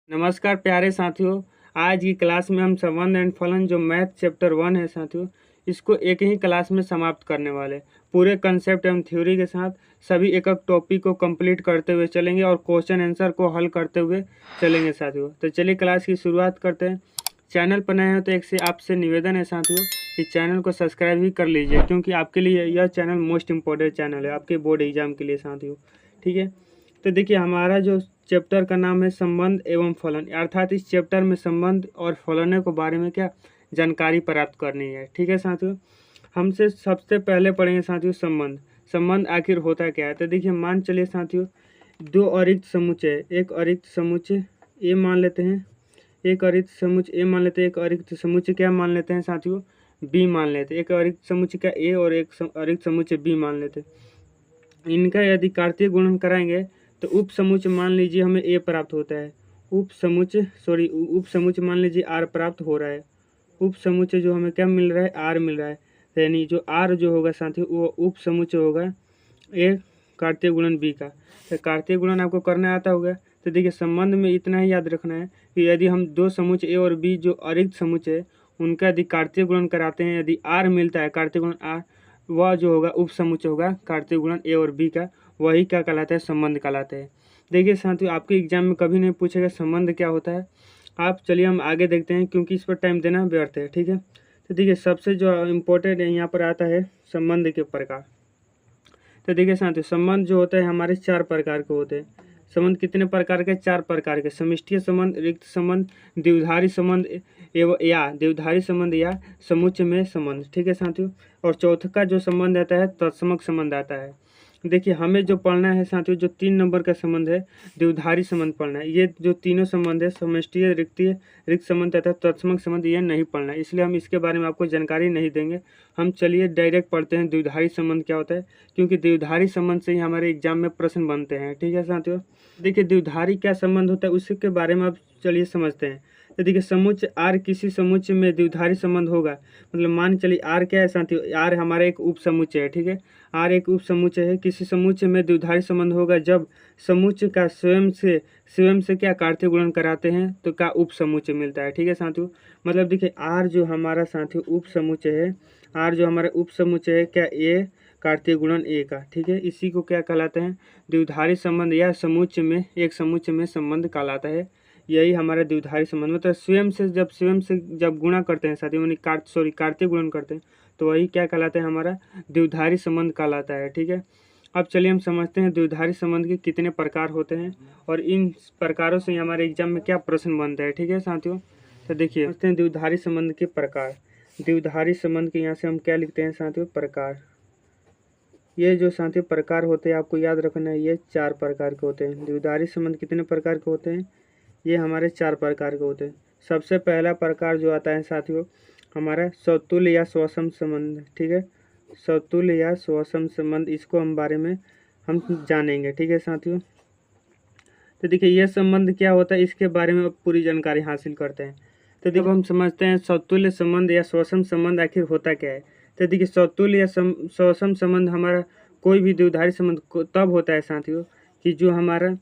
नमस्कार प्यारे साथियों। आज की क्लास में हम संबंध एंड फलन जो मैथ चैप्टर 1 है साथियों, इसको एक ही क्लास में समाप्त करने वाले पूरे कंसेप्ट एवं थ्योरी के साथ सभी एक एक टॉपिक को कंप्लीट करते हुए चलेंगे और क्वेश्चन आंसर को हल करते हुए चलेंगे साथियों। तो चलिए क्लास की शुरुआत करते हैं। चैनल पर नए हो तो एक से आपसे निवेदन है साथियों कि चैनल को सब्सक्राइब भी कर लीजिए, क्योंकि आपके लिए यह चैनल मोस्ट इम्पोर्टेंट चैनल है आपके बोर्ड एग्जाम के लिए साथियों। ठीक है, तो देखिए हमारा जो चैप्टर का नाम है संबंध एवं फलन, अर्थात इस चैप्टर में संबंध और फलनों के बारे में क्या जानकारी प्राप्त करनी है। ठीक है साथियों, हमसे सबसे पहले पढ़ेंगे साथियों संबंध। संबंध आखिर होता क्या है। तो देखिए मान चलिए साथियों, दो अरिक्त समुच्चय, एक अरिक्त समुच्चय ए मान लेते हैं, एक अरिक्त समुच्चय ए मान लेते हैं, एक अरिक्त समुच्चय क्या मान लेते हैं साथियों, बी मान लेते हैं। एक अरिक्त समुच्चय क्या ए और एक अरिक्त समुच्चय बी मान लेते हैं। इनका यदि कार्तीय गुणन कराएंगे तो उप समुच्चय मान लीजिए हमें ए प्राप्त होता है, उप समुच्चय मान लीजिए आर प्राप्त हो रहा है। उप समुच्चय जो हमें क्या मिल रहा है, आर मिल रहा है। यानी जो आर जो होगा साथियों वो उप समुच्चय होगा ए कार्तीय गुणन बी का। तो कार्तीय गुणन आपको करना आता होगा। तो देखिए संबंध में इतना ही याद रखना है कि यदि हम दो समुच्चय ए और बी जो अरिक्त समुच्चय है उनका यदि कार्तीय गुणन कराते हैं, यदि आर मिलता है कार्तीय गुणन आर, वह जो होगा उप समुच्चय होगा कार्तीय गुणन ए और बी का, वही क्या कहलाता है, संबंध कहलाता है। देखिए साथियों आपके एग्जाम में कभी नहीं पूछेगा संबंध क्या होता है। आप चलिए हम आगे देखते हैं, क्योंकि इस पर टाइम देना व्यर्थ है। ठीक है, तो देखिए सबसे जो इम्पोर्टेंट है यहाँ पर आता है संबंध के प्रकार। तो देखिए साथियों संबंध जो होता है हमारे चार प्रकार के होते हैं। संबंध कितने प्रकार के, चार प्रकार के। समष्टीय संबंध, रिक्त संबंध, द्विधारी संबंध एवं या द्विधारी संबंध या समुच्चय में संबंध। ठीक है साथियों, और चौथा का जो संबंध आता है तत्समक संबंध आता है। देखिए हमें जो पढ़ना है साथियों, जो 3 नंबर का संबंध है द्विधारी संबंध पढ़ना है। ये जो तीनों संबंध है समष्टीय, रिक्त संबंध तथा तत्समक संबंध, ये नहीं पढ़ना है, इसलिए हम इसके बारे में आपको जानकारी नहीं देंगे। हम चलिए डायरेक्ट पढ़ते हैं द्विधारी संबंध क्या होता है, क्योंकि द्विधारी संबंध से ही हमारे एग्जाम में प्रश्न बनते हैं। ठीक है साथियों, देखिए द्विधारी क्या संबंध होता है उसके बारे में आप चलिए समझते हैं। तो देखिए समुच्चय आर किसी समुच्चय में द्विधारी संबंध होगा, मतलब मान चलिए आर क्या है साथियों, आर हमारा एक उप समुच्चय है। ठीक है, आर एक उप समुच्चय है, किसी समुच्चय में द्विधारी संबंध होगा जब समुच्चय का स्वयं से क्या कार्तीय गुणन कराते हैं तो क्या उप समुच्चय मिलता है। ठीक है साथियों, मतलब देखिए आर जो हमारा साथियों उप समुच्चय है, आर जो हमारा उप समुच्चय है क्या ए कार्तीय गुणन ए का। ठीक है, इसी को क्या कहलाते हैं, द्विधारी संबंध या समुच्चय में एक समुच्चय में संबंध कहलाता है। यही हमारा द्विधारी संबंध, मतलब स्वयं से जब गुणा करते हैं साथियों, यानी कार्तीय गुणन करते हैं तो वही क्या कहलाता है, हमारा द्विधारी संबंध कहलाता है। ठीक है, अब चलिए हम समझते हैं द्विधारी संबंध के कितने प्रकार होते हैं और इन प्रकारों से हमारे एग्जाम में क्या प्रश्न बनता है। ठीक है साथियों, तो देखिए समझते हैं द्विधारी संबंध के प्रकार। द्विधारी संबंध के यहाँ से हम क्या लिखते हैं साथियों, प्रकार। ये जो साथियों प्रकार होते हैं आपको याद रखना है, ये 4 प्रकार के होते हैं। द्विधारी संबंध कितने प्रकार के होते हैं, ये हमारे 4 प्रकार के होते हैं। सबसे पहला प्रकार जो आता है साथियों हमारा स्वतुल्य या स्वसम संबंध। ठीक है, स्वतुल्य या स्वसम संबंध, इसको हम बारे में हम जानेंगे। ठीक है साथियों, तो देखिए यह संबंध क्या होता है इसके बारे में पूरी जानकारी हासिल करते हैं। तो देखो हम समझते हैं स्वतुल्य संबंध या स्वसम संबंध आखिर होता क्या है। तो देखिए स्वतुल्य या स्वसम संबंध हमारा कोई भी द्विधारी संबंध तब होता है साथियों कि जो हमारा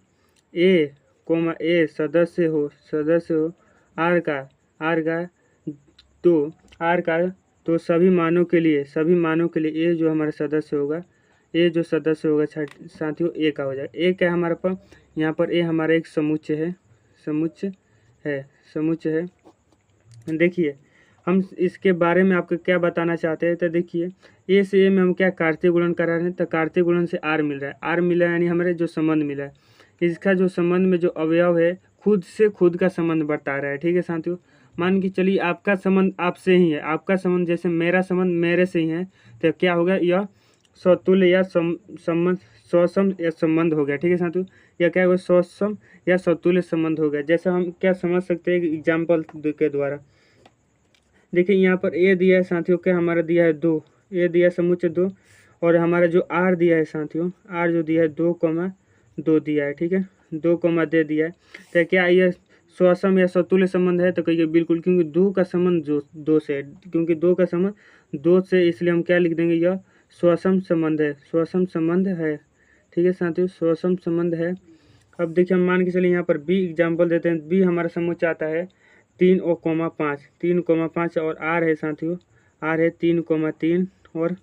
ए सदस्य हो आर का तो सभी मानों के लिए ए जो हमारा सदस्य होगा, ए जो सदस्य होगा साथियों ए का हो जाएगा। ए क्या है हमारे पास, यहाँ पर ए हमारा एक समुच्चय है। देखिए हम इसके बारे में आपको क्या बताना चाहते हैं। तो देखिए ए से ए में हम क्या कार्तीय गुणन करा रहे हैं, तो कार्तीय गुणन से आर मिल रहा है, यानी हमारे जो संबंध मिला है, इसका जो संबंध में जो अवयव है खुद से खुद का संबंध बता रहा है। ठीक है साथियों, मान के चलिए आपका संबंध आपसे ही है, आपका संबंध जैसे मेरा संबंध मेरे से ही है, तो क्या होगा, यह स्वतुल्य या स्वसम या संबंध हो गया। ठीक है साथियों, यह क्या होगा, स्वसम या स्वतुल्य संबंध हो गया। जैसे हम क्या समझ सकते हैं एग्जाम्पल के द्वारा। देखिए यहाँ पर ए दिया है साथियों, क्या हमारा दिया है 2, ए दिया है समुच्चय 2, और हमारा जो आर दिया है साथियों, आर जो दिया है 2,2 दिया है। ठीक है, 2, दे दिया है, तो क्या ये स्वसम या स्वतुल्य संबंध है, तो कहिए बिल्कुल, क्योंकि 2 का संबंध 2 से है, क्योंकि 2 का संबंध 2 से, इसलिए हम क्या लिख देंगे, यह स्वसम संबंध है। ठीक है साथियों, स्वसम संबंध है अब देखिए हम मान के चलिए यहाँ पर बी एग्जाम्पल देते हैं। बी हमारा समुच्चय आता है 3 और 5, 3, 5 और आर है साथियों, आर है 3, 3 और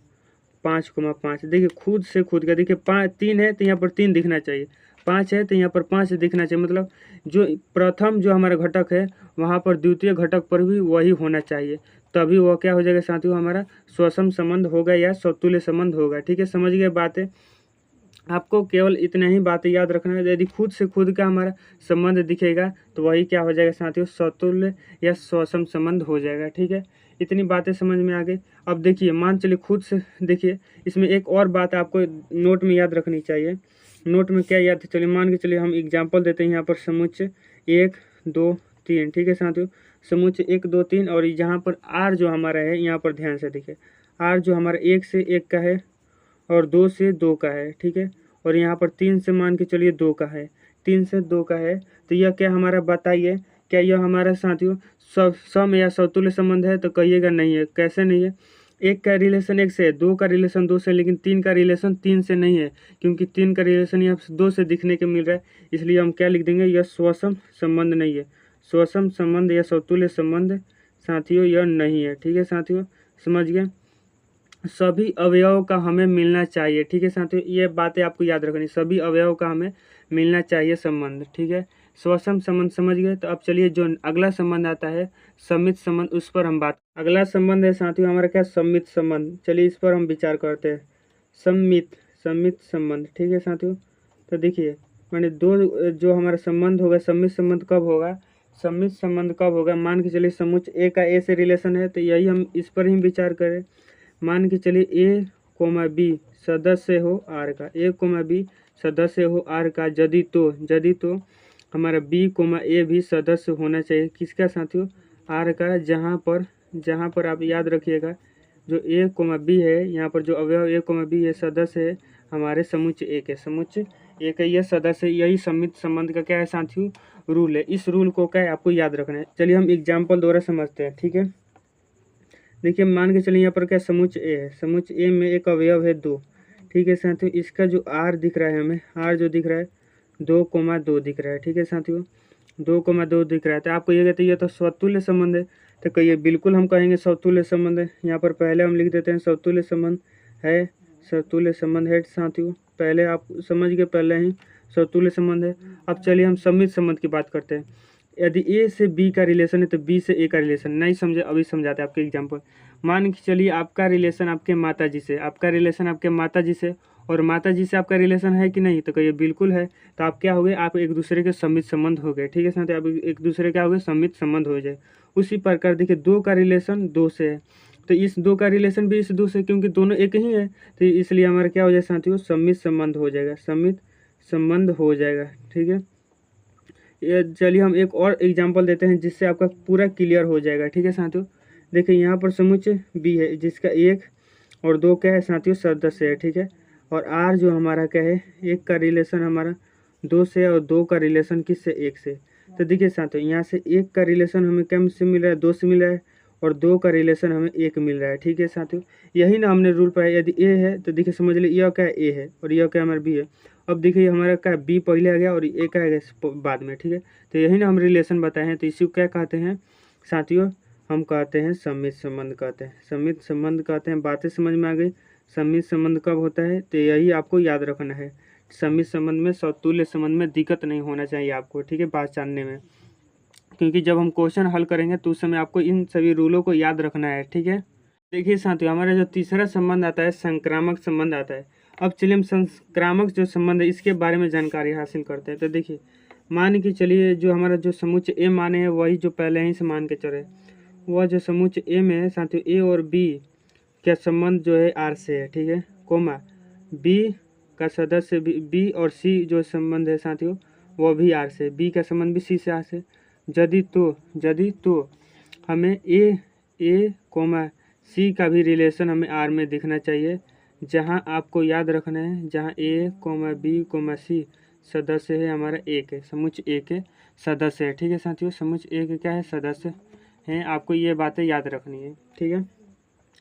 5, 5। देखिए खुद का देखिए 3 है तो यहाँ पर 3 दिखना चाहिए, 5 है तो यहाँ पर 5 दिखना चाहिए। मतलब जो प्रथम जो हमारा घटक है वहाँ पर द्वितीय घटक पर भी वही होना चाहिए, तभी वह क्या हो जाएगा साथियों, हमारा स्वसम संबंध होगा या स्वतुल्य संबंध होगा। ठीक है, समझ गए बातें। आपको केवल इतना ही बातें याद रखना है। यदि खुद से खुद का हमारा संबंध दिखेगा तो वही क्या हो जाएगा साथियों, स्वतुल्य या स्वसम संबंध हो जाएगा। ठीक है, इतनी बातें समझ में आ गई। अब देखिए मान चलिए खुद से देखिए, इसमें एक और बात आपको नोट में याद रखनी चाहिए। नोट में क्या याद, चलिए मान के चलिए हम एग्जाम्पल देते हैं यहाँ पर समुच्चय 1 2 3। ठीक है साथियों, समुच्चय 1 2 3 और यहाँ पर आर जो हमारा है, यहाँ पर ध्यान से देखिए, आर जो हमारा 1 से 1 का है और 2 से 2 का है। ठीक है, और यहाँ पर 3 से मान के चलिए 2 का है, 3 से 2 का है। तो यह क्या हमारा बताइए, क्या यह हमारा साथियों सम या समतुल्य संबंध है? तो कहिएगा नहीं है। कैसे नहीं है? 1 का रिलेशन 1 से है, 2 का रिलेशन 2 से, लेकिन 3 का रिलेशन 3 से नहीं है, क्योंकि 3 का रिलेशन यहाँ 2 से दिखने के मिल रहा है। इसलिए हम क्या लिख देंगे, यह स्वसम संबंध नहीं है। स्वसम संबंध या समतुल्य संबंध साथियों यह नहीं है। ठीक है साथियों, समझ गए। सभी अवयवों का हमें मिलना चाहिए। ठीक है साथियों, ये बातें आपको याद रखनी, सभी अवयवों का हमें मिलना चाहिए संबंध। ठीक है, स्वसम संबंध समझ गए। तो अब चलिए जो अगला संबंध आता है सम्मित संबंध, उस पर हम बात। अगला संबंध है साथियों हमारा क्या, सम्मित संबंध। चलिए इस पर हम विचार करते हैं। सम्मित संबंध। ठीक है साथियों, तो देखिए मैंने दो जो हमारा संबंध होगा, सम्मित संबंध कब होगा, सम्मित संबंध कब होगा। मान के चलिए समुच्चय ए का ए से रिलेशन है, तो यही हम इस पर ही विचार करें। मान के चलिए ए कोमा बी सदस्य हो आर का, ए कोमा बी सदस्य हो आर का, यदि तो हमारा बी कोमा ए भी सदस्य होना चाहिए। किसका साथियों, आर का। जहाँ पर आप याद रखिएगा, जो ए कोमा बी है, यहाँ पर जो अवयव ए कोमा बी है सदस्य है हमारे समुच्चय ए के, समुच्चय ए का यह सदस्य, यही सम्मित संबंध का क्या है साथियों, रूल है। इस रूल को क्या है आपको याद रखना है। चलिए हम एग्जाम्पल द्वारा समझते हैं। ठीक है, देखिए मान के चलिए यहाँ पर क्या समुच्चय ए है, समुच्चय ए में एक अवयव है 2। ठीक है साथियों, इसका जो आर दिख रहा है हमें, आर जो दिख रहा है 2,2 दिख रहा है। ठीक है साथियों, 2,2 दिख रहा है। तो आपको ये कहते हैं ये तो स्वतुल्य संबंध है। तो कहिए बिल्कुल हम कहेंगे स्वतुल्य संबंध है। यहाँ पर पहले हम लिख देते हैं स्वतुल्य संबंध है, स्वतुल्य संबंध है साथियों। पहले आप समझ गए, पहले ही स्वतुल्य संबंध है। अब चलिए हम सम्मित संबंध की बात करते हैं। यदि ए से बी का रिलेशन है तो बी से ए का रिलेशन, नहीं समझे अभी समझाते हैं आपके एग्जाम्पल। मान के चलिए आपका रिलेशन आपके माता जी से, आपका रिलेशन आपके माता जी से, और माता जी से आपका रिलेशन है कि नहीं, तो कहिए बिल्कुल है। तो आप क्या हो गए, आप एक दूसरे के सम्मित संबंध हो गए। ठीक है साथ, आप एक दूसरे क्या हो गए, सम्मित संबंध हो जाए। उसी प्रकार देखिए 2 का रिलेशन 2 से है, तो इस 2 का रिलेशन भी इस 2 से, क्योंकि दोनों एक ही है, तो इसलिए हमारा क्या हो जाए साथियों, सम्मित संबंध हो जाएगा, सम्मित संबंध हो जाएगा। ठीक है, चलिए हम एक और एग्जांपल देते हैं जिससे आपका पूरा क्लियर हो जाएगा। ठीक है साथियों, देखिए यहाँ पर समुच्चय बी है जिसका 1 और 2 क्या है साथियों, सदस्य है। ठीक है, और आर जो हमारा क्या है, 1 का रिलेशन हमारा 2 से और 2 का रिलेशन किससे, 1 से। तो देखिए साथियों यहाँ से 1 का रिलेशन हमें क्या से मिल रहा है, 2 से मिल रहा है, और 2 का रिलेशन हमें 1 मिल रहा है। ठीक है साथियों, यही ना हमने रूल पढ़ा। यदि ए है तो देखिए समझ लीजिए यह क्या है, ए है, और यह क्या हमारा बी है। अब देखिए हमारा क्या बी पहले आ गया और ए का आ गया बाद में। ठीक है, तो यही ना हम रिलेशन बताए हैं। तो इसी को क्या कहते हैं साथियों, हम कहते हैं सम्मित संबंध कहते हैं, सम्मित संबंध कहते हैं। बातें समझ में आ गई। सम्मित संबंध कब होता है, तो यही आपको याद रखना है। सम्मित संबंध में समतुल्य संबंध में दिक्कत नहीं होना चाहिए आपको। ठीक है, बात जानने में, क्योंकि जब हम क्वेश्चन हल करेंगे तो उस समय आपको इन सभी रूलों को याद रखना है। ठीक है, देखिए साथियों हमारा जो तीसरा संबंध आता है संक्रामक संबंध आता है। अब चलिए हम संक्रामक जो संबंध है इसके बारे में जानकारी हासिल करते हैं। तो देखिए मान के चलिए जो हमारा जो समुच्चय ए माने हैं वही जो पहले ही से मान के चले, वह जो समुच्चय ए में है साथियों, ए और बी का संबंध जो है आर से है। ठीक है, कोमा बी का सदस्य बी और सी जो संबंध है साथियों वह भी आर से, बी का संबंध भी सी से आर से। यदि तो हमें ए कोमा सी का भी रिलेशन हमें आर में दिखना चाहिए, जहां आपको याद रखना है जहां ए कोमा बी कोमा सी सदस्य है हमारा ए के, समुच्चय ए के सदस्य है। ठीक है साथियों, समुच्चय ए के क्या है, सदस्य हैं। आपको ये बातें याद रखनी है। ठीक है,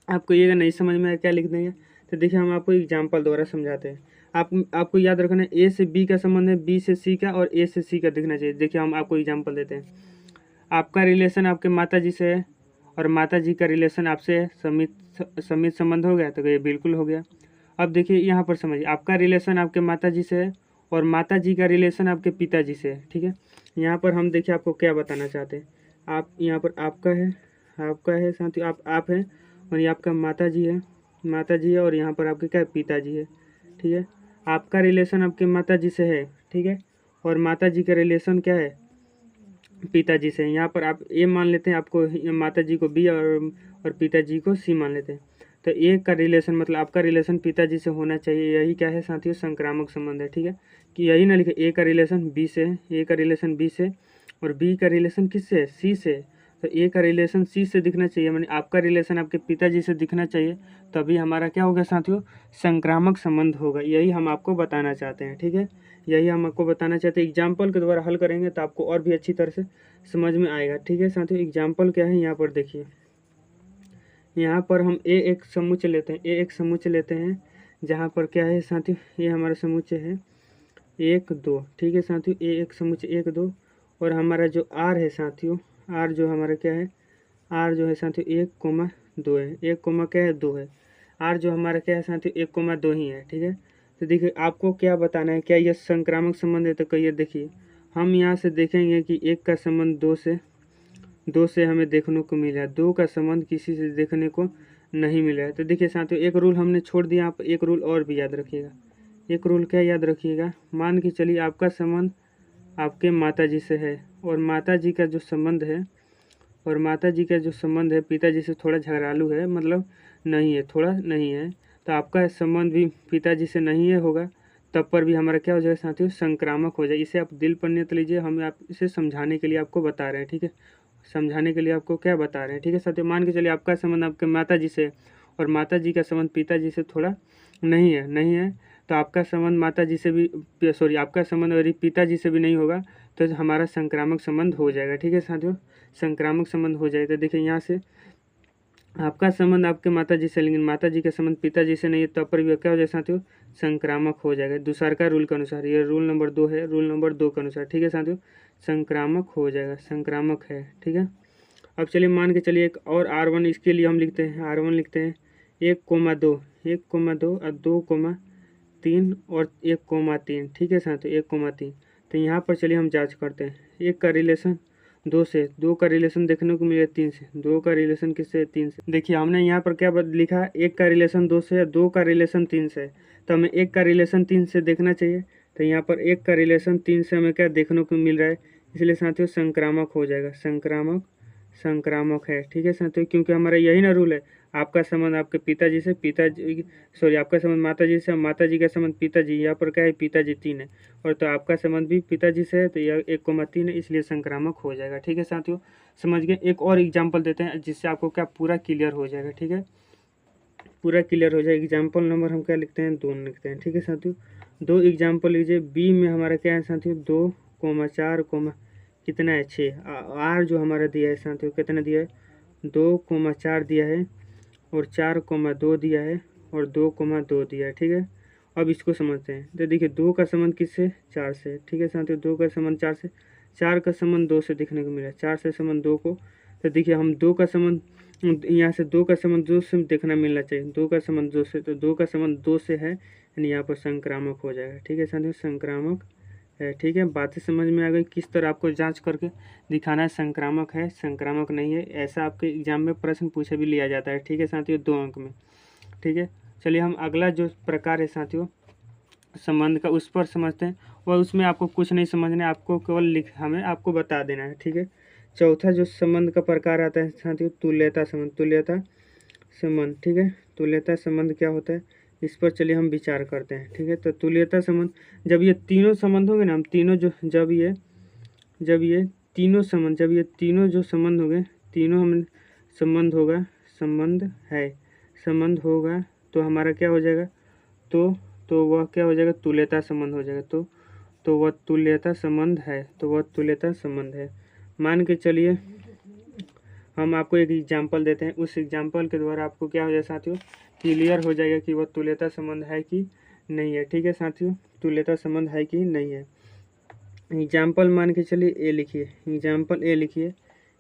आपको ये नहीं समझ में आया क्या लिख देंगे। तो देखिए हम आपको एग्जाम्पल द्वारा समझाते हैं। आपको याद रखना है ए से बी का संबंध है, बी से सी का, और ए से सी का दिखना चाहिए। देखिए हम आपको एग्जांपल देते हैं। आपका रिलेशन आपके माता जी से है और माता जी का रिलेशन आपसे है, समित संबंध हो गया, तो ये बिल्कुल हो गया। अब देखिए यहाँ पर समझिए, आपका रिलेशन आपके माता जी से है और माता जी का रिलेशन आपके पिताजी से है, ठीक है। यहाँ पर हम देखिए आपको क्या बताना चाहते हैं। आप यहाँ पर आपका है साथियों, आप हैं, और ये आपका माता जी है, और यहाँ पर आपके क्या है, पिताजी है, ठीक है। आपका रिलेशन आपके माता जी से है, ठीक है, और माता जी का रिलेशन क्या है, पिताजी से। यहाँ पर आप ए मान लेते हैं, आपको माता जी को बी और पिताजी को सी मान लेते हैं। तो ए का रिलेशन मतलब आपका रिलेशन पिताजी से होना चाहिए, यही क्या है साथियों, संक्रामक संबंध है, ठीक है। कि यही ना लिखे ए का रिलेशन बी से है, ए का रिलेशन बी से, और बी का रिलेशन किससे है, सी से। तो ए का रिलेशन सी से दिखना चाहिए, माने आपका रिलेशन आपके पिताजी से दिखना चाहिए, तभी हमारा क्या होगा साथियों, संक्रामक संबंध होगा। यही हम आपको बताना चाहते हैं, ठीक है। यही हम आपको बताना चाहते हैं। एग्जाम्पल के द्वारा हल करेंगे तो आपको और भी अच्छी तरह से समझ में आएगा, ठीक है साथियों। एग्जाम्पल क्या है यहाँ पर देखिए, यहाँ पर हम ए एक समुच्चय लेते हैं, जहाँ पर क्या है साथियों, ये हमारा समुच्चय है 1 2, ठीक है साथियों। ए एक समुच्चय 1 2, और हमारा जो आर है साथियों, आर जो हमारा क्या है, आर जो है साथियों 1,2 है, 1, क्या है 2 है। आर जो हमारा क्या है साथियों 1,2 ही है, ठीक है। तो देखिए आपको क्या बताना है, क्या यह संक्रामक संबंध है, तो कहिए देखिए हम यहाँ से देखेंगे कि 1 का संबंध 2 से हमें देखने को मिला है, 2 का संबंध किसी से देखने को नहीं मिला है। तो देखिए साथियों एक रूल हमने छोड़ दिया, आप एक रूल और भी याद रखिएगा। एक रूल क्या याद रखिएगा, मान के चलिए आपका संबंध आपके माता जी से है, और माता जी का जो संबंध है पिताजी से थोड़ा झगड़ालू है, मतलब नहीं है, थोड़ा नहीं है, तो आपका संबंध भी पिताजी से नहीं है होगा, तब पर भी हमारा क्या हो जाएगा साथियों, संक्रामक हो जाए। इसे आप दिल पर नियत लीजिए, हम आप इसे समझाने के लिए आपको बता रहे हैं, ठीक है। समझाने के लिए आपको क्या बता रहे हैं, ठीक है साथियों। मान के चलिए आपका संबंध आपके माता जी से, और माता जी का संबंध पिताजी से थोड़ा नहीं है, तो आपका संबंध माता जी से भी आपका संबंध यदि पिताजी से भी नहीं होगा तो हमारा संक्रामक संबंध हो जाएगा, ठीक है साथियों। संक्रामक संबंध हो जाएगा। तो देखिए यहाँ से आपका संबंध आपके माता जी से, लेकिन माता जी का संबंध पिताजी से नहीं है, तब पर भी क्या हो जाएगा साथियों, संक्रामक हो जाएगा। दूसरा का रूल के अनुसार, ये रूल नंबर 2 है, रूल नंबर 2 के अनुसार, ठीक है साथियों, संक्रामक हो जाएगा, संक्रामक है, ठीक है। अब चलिए मान के चलिए एक और R1, इसके लिए हम लिखते हैं R1 लिखते हैं 1,2 और 2,3 और 1,3, ठीक है साथियों 1,3। तो यहाँ पर चलिए हम जांच करते हैं, 1 का रिलेशन 2 से, 2 का रिलेशन देखने को मिले 3 से, 2 का रिलेशन किससे, 3 से। देखिए हमने यहाँ पर क्या लिखा है, 1 का रिलेशन 2 से, 2 का रिलेशन 3 से, तो हमें 1 का रिलेशन 3 से देखना चाहिए। तो यहाँ पर 1 का रिलेशन 3 से हमें क्या देखने को मिल रहा है, इसलिए साथियों संक्रामक हो जाएगा, संक्रामक है, ठीक है साथियों। क्योंकि हमारा यही ना रूल है, आपका संबंध आपके पिताजी से, आपका संबंध माता जी से, माता जी का संबंध पिताजी, यहाँ पर क्या है पिताजी 3 है, और तो आपका संबंध भी पिताजी से है, तो यह 1,3 है, इसलिए संक्रामक हो जाएगा, ठीक है साथियों। समझ गए। एक और एग्जाम्पल देते हैं जिससे आपको क्या पूरा क्लियर हो जाएगा, ठीक है, पूरा क्लियर हो जाएगा। एग्जाम्पल नंबर हम क्या लिखते हैं, 2 लिखते हैं, ठीक है साथियों। 2 एग्जाम्पल लीजिए। बी में हमारा क्या है साथियों, 2,4, कितना है 6। आर जो हमारा दिया है साथियों कितना दिया है, 2,4 दिया है, और 4,2 दिया है, और 2,2 दिया है, ठीक है। अब इसको समझते हैं। तो देखिए 2 का संबंध किससे, 4 से, ठीक है साथियों। 2 का संबंध 4 से, 4 का संबंध 2 से देखने को मिला, 4 से संबंध 2 को। तो देखिए हम 2 का संबंध, यहाँ से 2 का संबंध 2 से देखना मिलना चाहिए, 2 का संबंध 2 से, तो 2 का संबंध 2 से है, यानी यहाँ पर संक्रामक हो जाएगा, ठीक है साथियों, संक्रामक है, ठीक है। बातें समझ में आ गई, किस तरह आपको जांच करके दिखाना है संक्रामक है संक्रामक नहीं है, ऐसा आपके एग्जाम में प्रश्न पूछे भी लिया जाता है, ठीक है साथियों, 2 अंक में, ठीक है। चलिए हम अगला जो प्रकार है साथियों संबंध का, उस पर समझते हैं। वह उसमें आपको कुछ नहीं समझना है, आपको केवल हमें आपको बता देना है, ठीक है। चौथा जो संबंध का प्रकार आता है साथियों, तुल्यता संबंध, ठीक है। तुल्यता संबंध क्या होता है, इस पर चलिए हम विचार करते हैं, ठीक है। तो तुल्यता संबंध, जब ये तीनों संबंध होंगे ना, हम तीनों जो जब ये तीनों जो संबंध हो गए, तीनों हम संबंध होगा तो हमारा क्या हो जाएगा, तो वह क्या हो जाएगा, तुल्यता संबंध हो जाएगा। तो वह तुल्यता संबंध है, मान के चलिए हम आपको एक एग्जाम्पल देते हैं, उस एग्जाम्पल के द्वारा आपको क्या हो जाएगा साथियों, क्लियर हो जाएगा कि वह तुल्यता संबंध है कि नहीं है। ठीक है साथियों, तुल्यता संबंध है कि नहीं है। एग्जाम्पल मान के चलिए ए लिखिए, एग्जाम्पल ए लिखिए।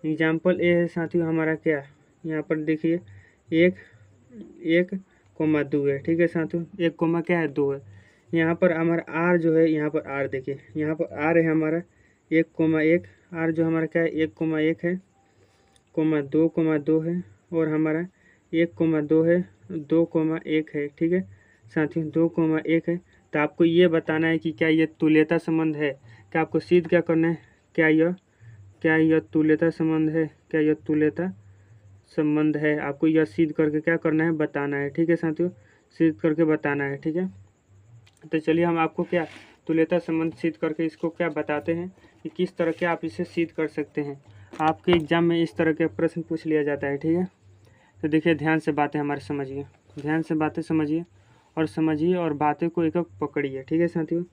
एग्जाम्पल ए है साथियों हमारा क्या, यहाँ पर देखिए 1,1,2 है। ठीक है साथियों, 1 कोमा क्या है 2 है। यहाँ पर हमारा आर जो है, यहाँ पर आर देखिए, यहाँ पर आर है हमारा 1,1, आर जो हमारा क्या है 1,1 है, 2,2 है, और हमारा 1,2 है, 2,1 है। ठीक है साथियों, 2,1 है। तो आपको ये बताना है कि क्या ये तुल्यता संबंध है। क्या आपको सिद्ध क्या करना है, क्या यह तुल्यता संबंध है, क्या यह तुल्यता संबंध है। आपको यह सिद्ध करके क्या करना है, बताना है। ठीक है साथियों, सिद्ध करके बताना है। ठीक है, तो चलिए हम आपको क्या तुल्यता संबंध सिद्ध करके इसको क्या बताते हैं कि किस तरह के आप इसे सिद्ध कर सकते हैं। आपके एग्जाम में इस तरह के प्रश्न पूछ लिया जाता है। ठीक है, तो देखिए ध्यान से बातें हमारे समझिए, ध्यान से बातें समझिए और बातें को एक एक पकड़िए। ठीक है साथियों,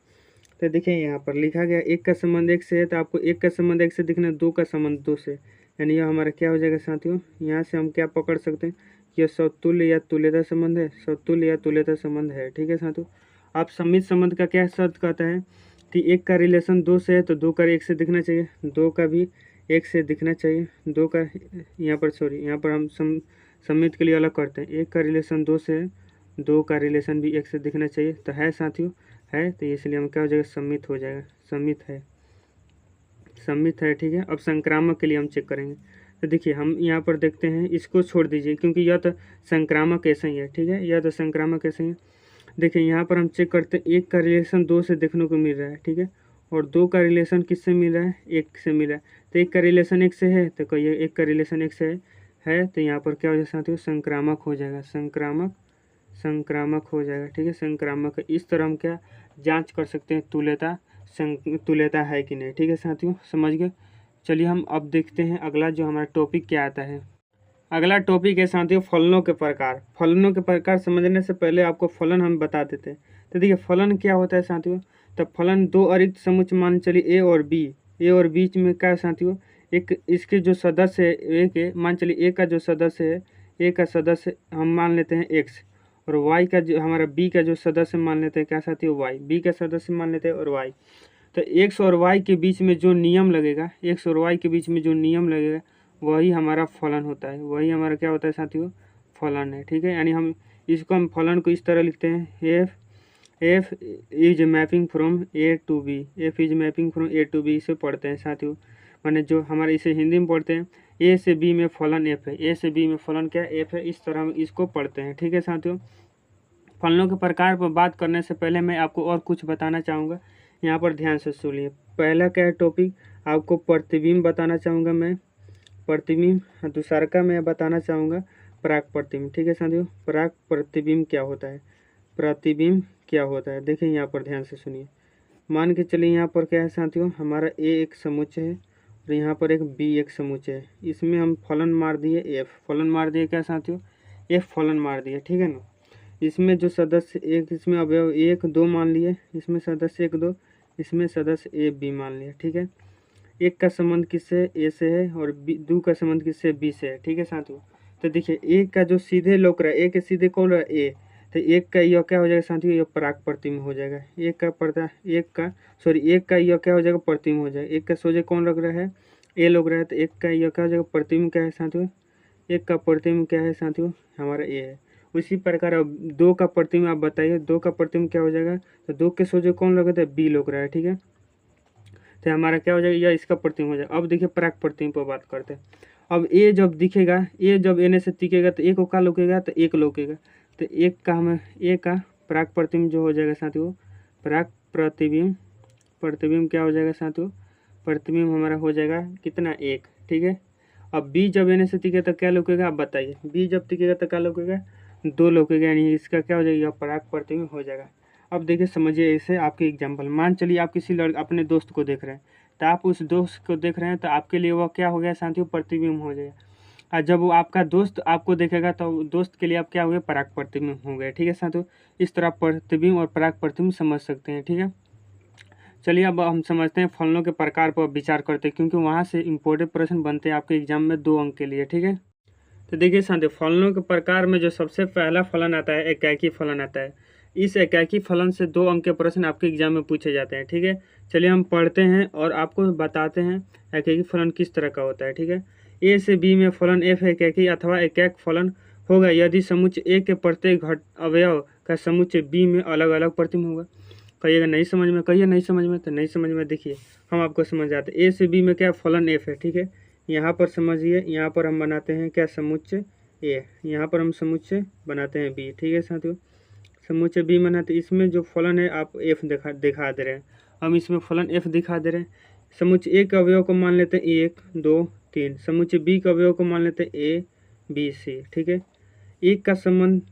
तो देखिए यहाँ पर लिखा गया 1 का संबंध 1 से है, तो आपको 1 का संबंध 1 से दिखना, 2 का संबंध 2 से, यानी यह हमारा क्या हो जाएगा साथियों। यहाँ से हम क्या पकड़ सकते हैं, यह समतुल्य या तुल्यता संबंध है, समतुल्य या तुल्यता संबंध है। ठीक है साथियों, आप सम्मित संबंध का क्या शर्त कहता है कि 1 का रिलेशन 2 से है तो 2 का 1 से दिखना चाहिए, 2 का भी 1 से दिखना चाहिए, 2 का यहाँ पर हम सम्मित के लिए अलग करते हैं। 1 का रिलेशन 2 से है, 2 का रिलेशन भी 1 से दिखना चाहिए। तो है साथियों, है, तो इसलिए हम क्या हो जाएगा, सम्मित हो जाएगा, सम्मित है। ठीक है, अब संक्रामक के लिए हम चेक करेंगे। तो देखिए हम यहाँ पर देखते हैं, इसको छोड़ दीजिए क्योंकि यह तो संक्रामक ऐसा ही है। ठीक है, यह तो संक्रामक ऐसे ही है। देखिए यहाँ पर हम चेक करते हैं, 1 का रिलेशन 2 से देखने को मिल रहा है। ठीक है, और 2 का रिलेशन किससे मिल रहा है, 1 से मिल रहा है। तो 1 का रिलेशन 1 से है, तो कहिए 1 का रिलेशन 1 से है, तो यहाँ पर क्या हो जाएगा साथियों, संक्रामक हो जाएगा, संक्रामक हो जाएगा। ठीक है, संक्रामक है। इस तरह हम क्या जांच कर सकते हैं तुल्यता है कि नहीं। ठीक है साथियों, समझ गए। चलिए हम अब देखते हैं अगला जो हमारा टॉपिक क्या आता है। अगला टॉपिक है साथियों फलनों के प्रकार। फलनों के प्रकार समझने से पहले आपको फलन हम बता देते हैं। तो देखिए फलन क्या होता है साथियों, तो फलन 2 अरिक्त समुच्चय मान चलिए ए और बीच में क्या है साथियों, एक इसके जो सदस्य है एक है, मान चलिए ए का जो सदस्य है, ए का सदस्य हम मान लेते हैं एक्स, और वाई का जो हमारा बी का जो सदस्य मान लेते हैं क्या साथियों, वाई, बी का सदस्य मान लेते हैं और वाई। तो एक्स और वाई के बीच में जो नियम लगेगा, एक्स और वाई के बीच में जो नियम लगेगा वही हमारा फलन होता है, वही हमारा क्या होता है साथियों, फलन है। ठीक है, यानी हम फलन को इस तरह लिखते हैं, F is mapping from A to B, F is mapping from A to B, इसे पढ़ते हैं साथियों। माने जो हमारे इसे हिंदी में पढ़ते हैं, ए से बी में फलन एफ है, ए से बी में फलन क्या एफ है, इस तरह हम इसको पढ़ते हैं। ठीक है साथियों, फलनों के प्रकार पर बात करने से पहले मैं आपको और कुछ बताना चाहूँगा, यहाँ पर ध्यान से सुनिए। पहला क्या है टॉपिक, आपको प्रतिबिंब बताना चाहूँगा मैं, प्रतिबिंब। दूसरा का मैं बताना चाहूँगा पराग प्रतिबिंब। ठीक है साथियों, पराग प्रतिबिंब क्या होता है, प्रतिबिंब क्या होता है। देखिए यहाँ पर ध्यान से सुनिए, मान के चलिए यहाँ पर क्या है साथियों, हमारा ए एक समुच्चय है और यहाँ पर एक बी एक समुच्चय है। इसमें हम फलन मार दिए एफ, फलन मार दिए क्या साथियों, एफ फलन मार दिए। ठीक है ना, इसमें जो सदस्य एक, इसमें अवयव 1 2 मान लिए, इसमें सदस्य 1 2, इसमें सदस्य ए बी मान लिया। ठीक है, 1 का संबंध किससे, ए से है, और 2 का संबंध किससे, बी से है। ठीक है साथियों, तो देखिए 1 का जो सीधे लोक रहा है, ए के सीधे कौन रहा है, ए, तो 1 का यह क्या हो जाएगा साथियों, यह पराग प्रतिबिंब हो जाएगा। 1 का यह क्या हो जाएगा, प्रतिबिंब हो जाएगा। 1 का सोझे कौन लग रहा है, ए लोग रहा है, तो 1 का यह क्या हो जाएगा, प्रतिबिंब क्या है साथियों, 1 का प्रतिबिंब क्या है साथियों, हमारा ए है। उसी प्रकार अब 2 का प्रतिबिंब आप बताइए, 2 का प्रतिबिंब क्या हो जाएगा, तो 2 के सोझे कौन लग रहा है, बी लोग रहा है। ठीक है, तो हमारा क्या हो जाएगा, यह इसका प्रतिबिंब हो जाएगा। अब देखिए पराग प्रतिबिंब पर बात करते हैं। अब ए जब दिखेगा, ए जब एने से दिखेगा तो ए को क्या लोकेगा, तो 1 लोकेगा, तो 1 का हमें ए का पराग प्रतिबिंब जो हो जाएगा साथियों, पराग प्रतिबिंब क्या हो जाएगा साथियों, प्रतिबिंब हमारा हो जाएगा कितना, 1। ठीक है, अब बी जब एने से दिखेगा तो क्या लोकेगा, आप बताइए, बी जब दिखेगा तो क्या लोकेगा, 2 लोकेगा, यानी इसका क्या हो जाएगा, यह पराग प्रतिबिंब हो जाएगा। अब देखिए समझिए इसे, आपके एग्जाम्पल, मान चलिए आप किसी अपने दोस्त को देख रहे हैं, तो आप उस दोस्त को देख रहे हैं तो आपके लिए वह क्या हो गया साथियों, प्रतिबिंब हो जाएगा। और जब वो आपका दोस्त आपको देखेगा तो दोस्त के लिए आप क्या हो गए, पराग प्रतिबिंब हो गए। ठीक है साथियों, इस तरह प्रतिबिंब और पराग प्रतिबिंब समझ सकते हैं। ठीक है, चलिए अब हम समझते हैं फलनों के प्रकार पर विचार करते हैं, क्योंकि वहाँ से इम्पोर्टेंट प्रश्न बनते हैं आपके एग्जाम में 2 अंक के लिए। ठीक है, तो देखिए साथियों फलनों के प्रकार में जो सबसे पहला फलन आता है एकाकी फलन आता है। इस एकाकी फलन से 2 अंक के प्रश्न आपके एग्जाम में पूछे जाते हैं। ठीक है, चलिए हम पढ़ते हैं और आपको बताते हैं एकाकी फलन किस तरह का होता है। ठीक है, ए से बी में फलन एफ एकाकी अथवा एकैक फलन होगा यदि समुच्चय ए के प्रत्येक घट अवयव का समुच्चय बी में अलग अलग प्रतिबिंब होगा। कहिएगा नहीं समझ में, कहिए नहीं समझ में, तो नहीं समझ में देखिए हम आपको समझ आते हैं। ए से बी में क्या फलन एफ है। ठीक है, यहाँ पर समझिए, यहाँ पर हम बनाते हैं क्या समुच्चय ए, यहाँ पर हम समुच्चय बनाते हैं बी। ठीक है साथियों, समुच्चय बी बनाते, इसमें जो फलन है आप एफ दिखा दे रहे हैं, हम इसमें फलन एफ दिखा दे रहे हैं। समुच्चय ए के अवयव को मान लेते हैं 1 2 3, समुच्चय बी के अवयव को मान लेते हैं ए बी सी। ठीक है, एक का संबंध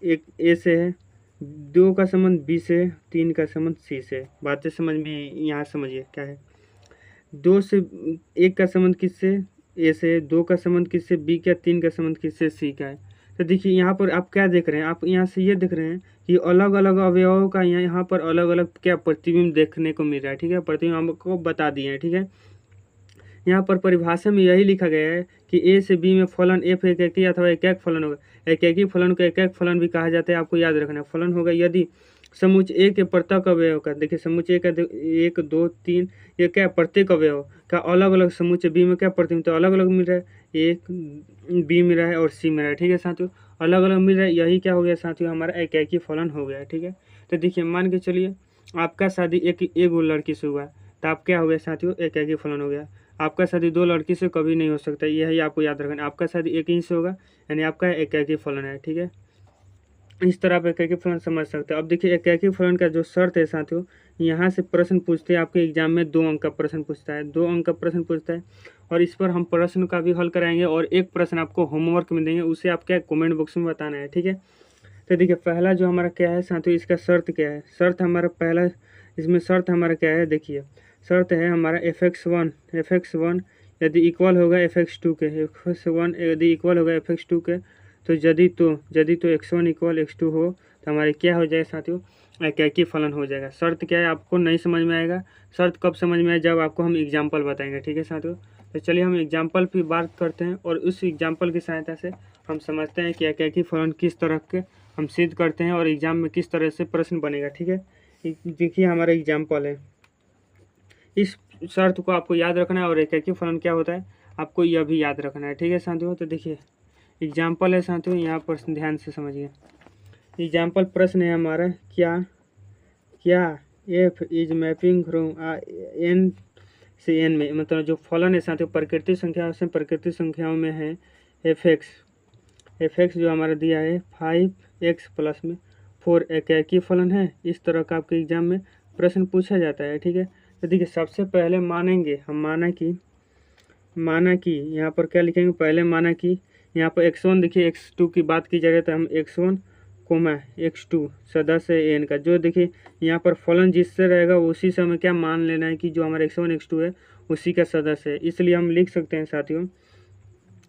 एक ए से है, 2 का संबंध बी से है, 3 का संबंध सी से। बातें समझ में यहाँ समझिए क्या है। 2 से 1 का संबंध किससे ए से है, 2 का संबंध किससे बी का, 3 का संबंध किससे सी का है। तो देखिए यहाँ पर आप क्या देख रहे हैं, आप यहाँ से ये देख रहे हैं कि अलग अलग अवयवों का यहाँ पर अलग अलग क्या प्रतिबिंब देखने को मिल रहा है। ठीक है, प्रतिबिंब हमको बता दिए हैं। ठीक है, यहाँ पर परिभाषा में यही लिखा गया है कि ए से बी में फलन एफ एकाकी अथवा एकैक फलन होगा। एकाकी फलन को एकैक फलन भी कहा जाता है, आपको याद रखना है। फलन होगा यदि समुच्चय ए के प्रत्येक अवयव का, देखिए समुच्चय ए का 1 2 3 ये क्या प्रत्येक अवयव का अलग अलग समुच्चय बी में क्या प्रतिबिंब तो अलग अलग मिल रहा है, एक बी मिल रहा है और सी मिल रहा है। ठीक है साथियों, अलग अलग मिल रहा है, यही क्या हो गया साथियों, हमारा एकाकी फलन हो गया। ठीक है, तो देखिए मान के चलिए आपका शादी एक लड़की से हुआ तो आप क्या हो गया साथियों, एकाकी फलन हो गया। आपका शादी 2 लड़की से कभी नहीं हो सकता, यही आपको याद रखना। आपका शादी एक ही से होगा यानी आपका एकाकी फलन है। ठीक है, इस तरह आप एकाकी फलन समझ सकते हैं। अब देखिए एकाकी फलन का जो शर्त है साथियों, यहाँ से प्रश्न पूछते हैं आपके एग्जाम में, 2 अंक का प्रश्न पूछता है, 2 अंक का प्रश्न पूछता है और इस पर हम प्रश्न का भी हल कराएंगे और एक प्रश्न आपको होमवर्क में देंगे, उसे आप क्या कमेंट बॉक्स में बताना है। ठीक है, तो देखिए पहला जो हमारा क्या है साथियों, इसका शर्त क्या है। शर्त हमारा पहला इसमें शर्त हमारा क्या है, देखिए शर्त है हमारा fx1 यदि इक्वल होगा fx2 के, fx1 यदि इक्वल होगा fx2 के, तो यदि तो x1 इक्वल x2 हो तो हमारे क्या हो जाएगा साथियों, एकाकी फलन हो जाएगा। शर्त क्या है आपको नहीं समझ में आएगा, शर्त कब समझ में आए, जब आपको हम एग्जाम्पल बताएंगे। ठीक है साथियों, तो चलिए हम एग्जाम्पल पर बात करते हैं और उस एग्जाम्पल की सहायता से हम समझते हैं कि एकाकी फलन किस तरह के हम सिद्ध करते हैं और एग्जाम में किस तरह से प्रश्न बनेगा। ठीक है, देखिए हमारा एग्जाम्पल है, इस शर्त को आपको याद रखना है और एकाकी फलन क्या होता है आपको यह भी याद रखना है। ठीक है साथियों, तो देखिए एग्जाम्पल है साथियों, यहाँ पर ध्यान से समझिए। एग्जाम्पल प्रश्न है हमारा, क्या F is mapping from N से एन में, मतलब जो फलन है साथियों प्राकृतिक संख्या से प्राकृतिक संख्याओं में है एफ एक्स जो हमारा दिया है 5x प्लस में 4 एकाकी फलन है। इस तरह का आपके एग्जाम में प्रश्न पूछा जाता है। ठीक है, तो देखिए सबसे पहले मानेंगे हम, माना कि यहाँ पर क्या लिखेंगे, पहले माना कि यहाँ पर x1 देखिए x2 की बात की जा रही है तो हम x1 x2 सदस्य है एन का, जो देखिए यहाँ पर फलन जिससे रहेगा उसी से हमें क्या मान लेना है कि जो हमारा x1 x2 है उसी का सदस्य है। इसलिए हम लिख सकते हैं साथियों,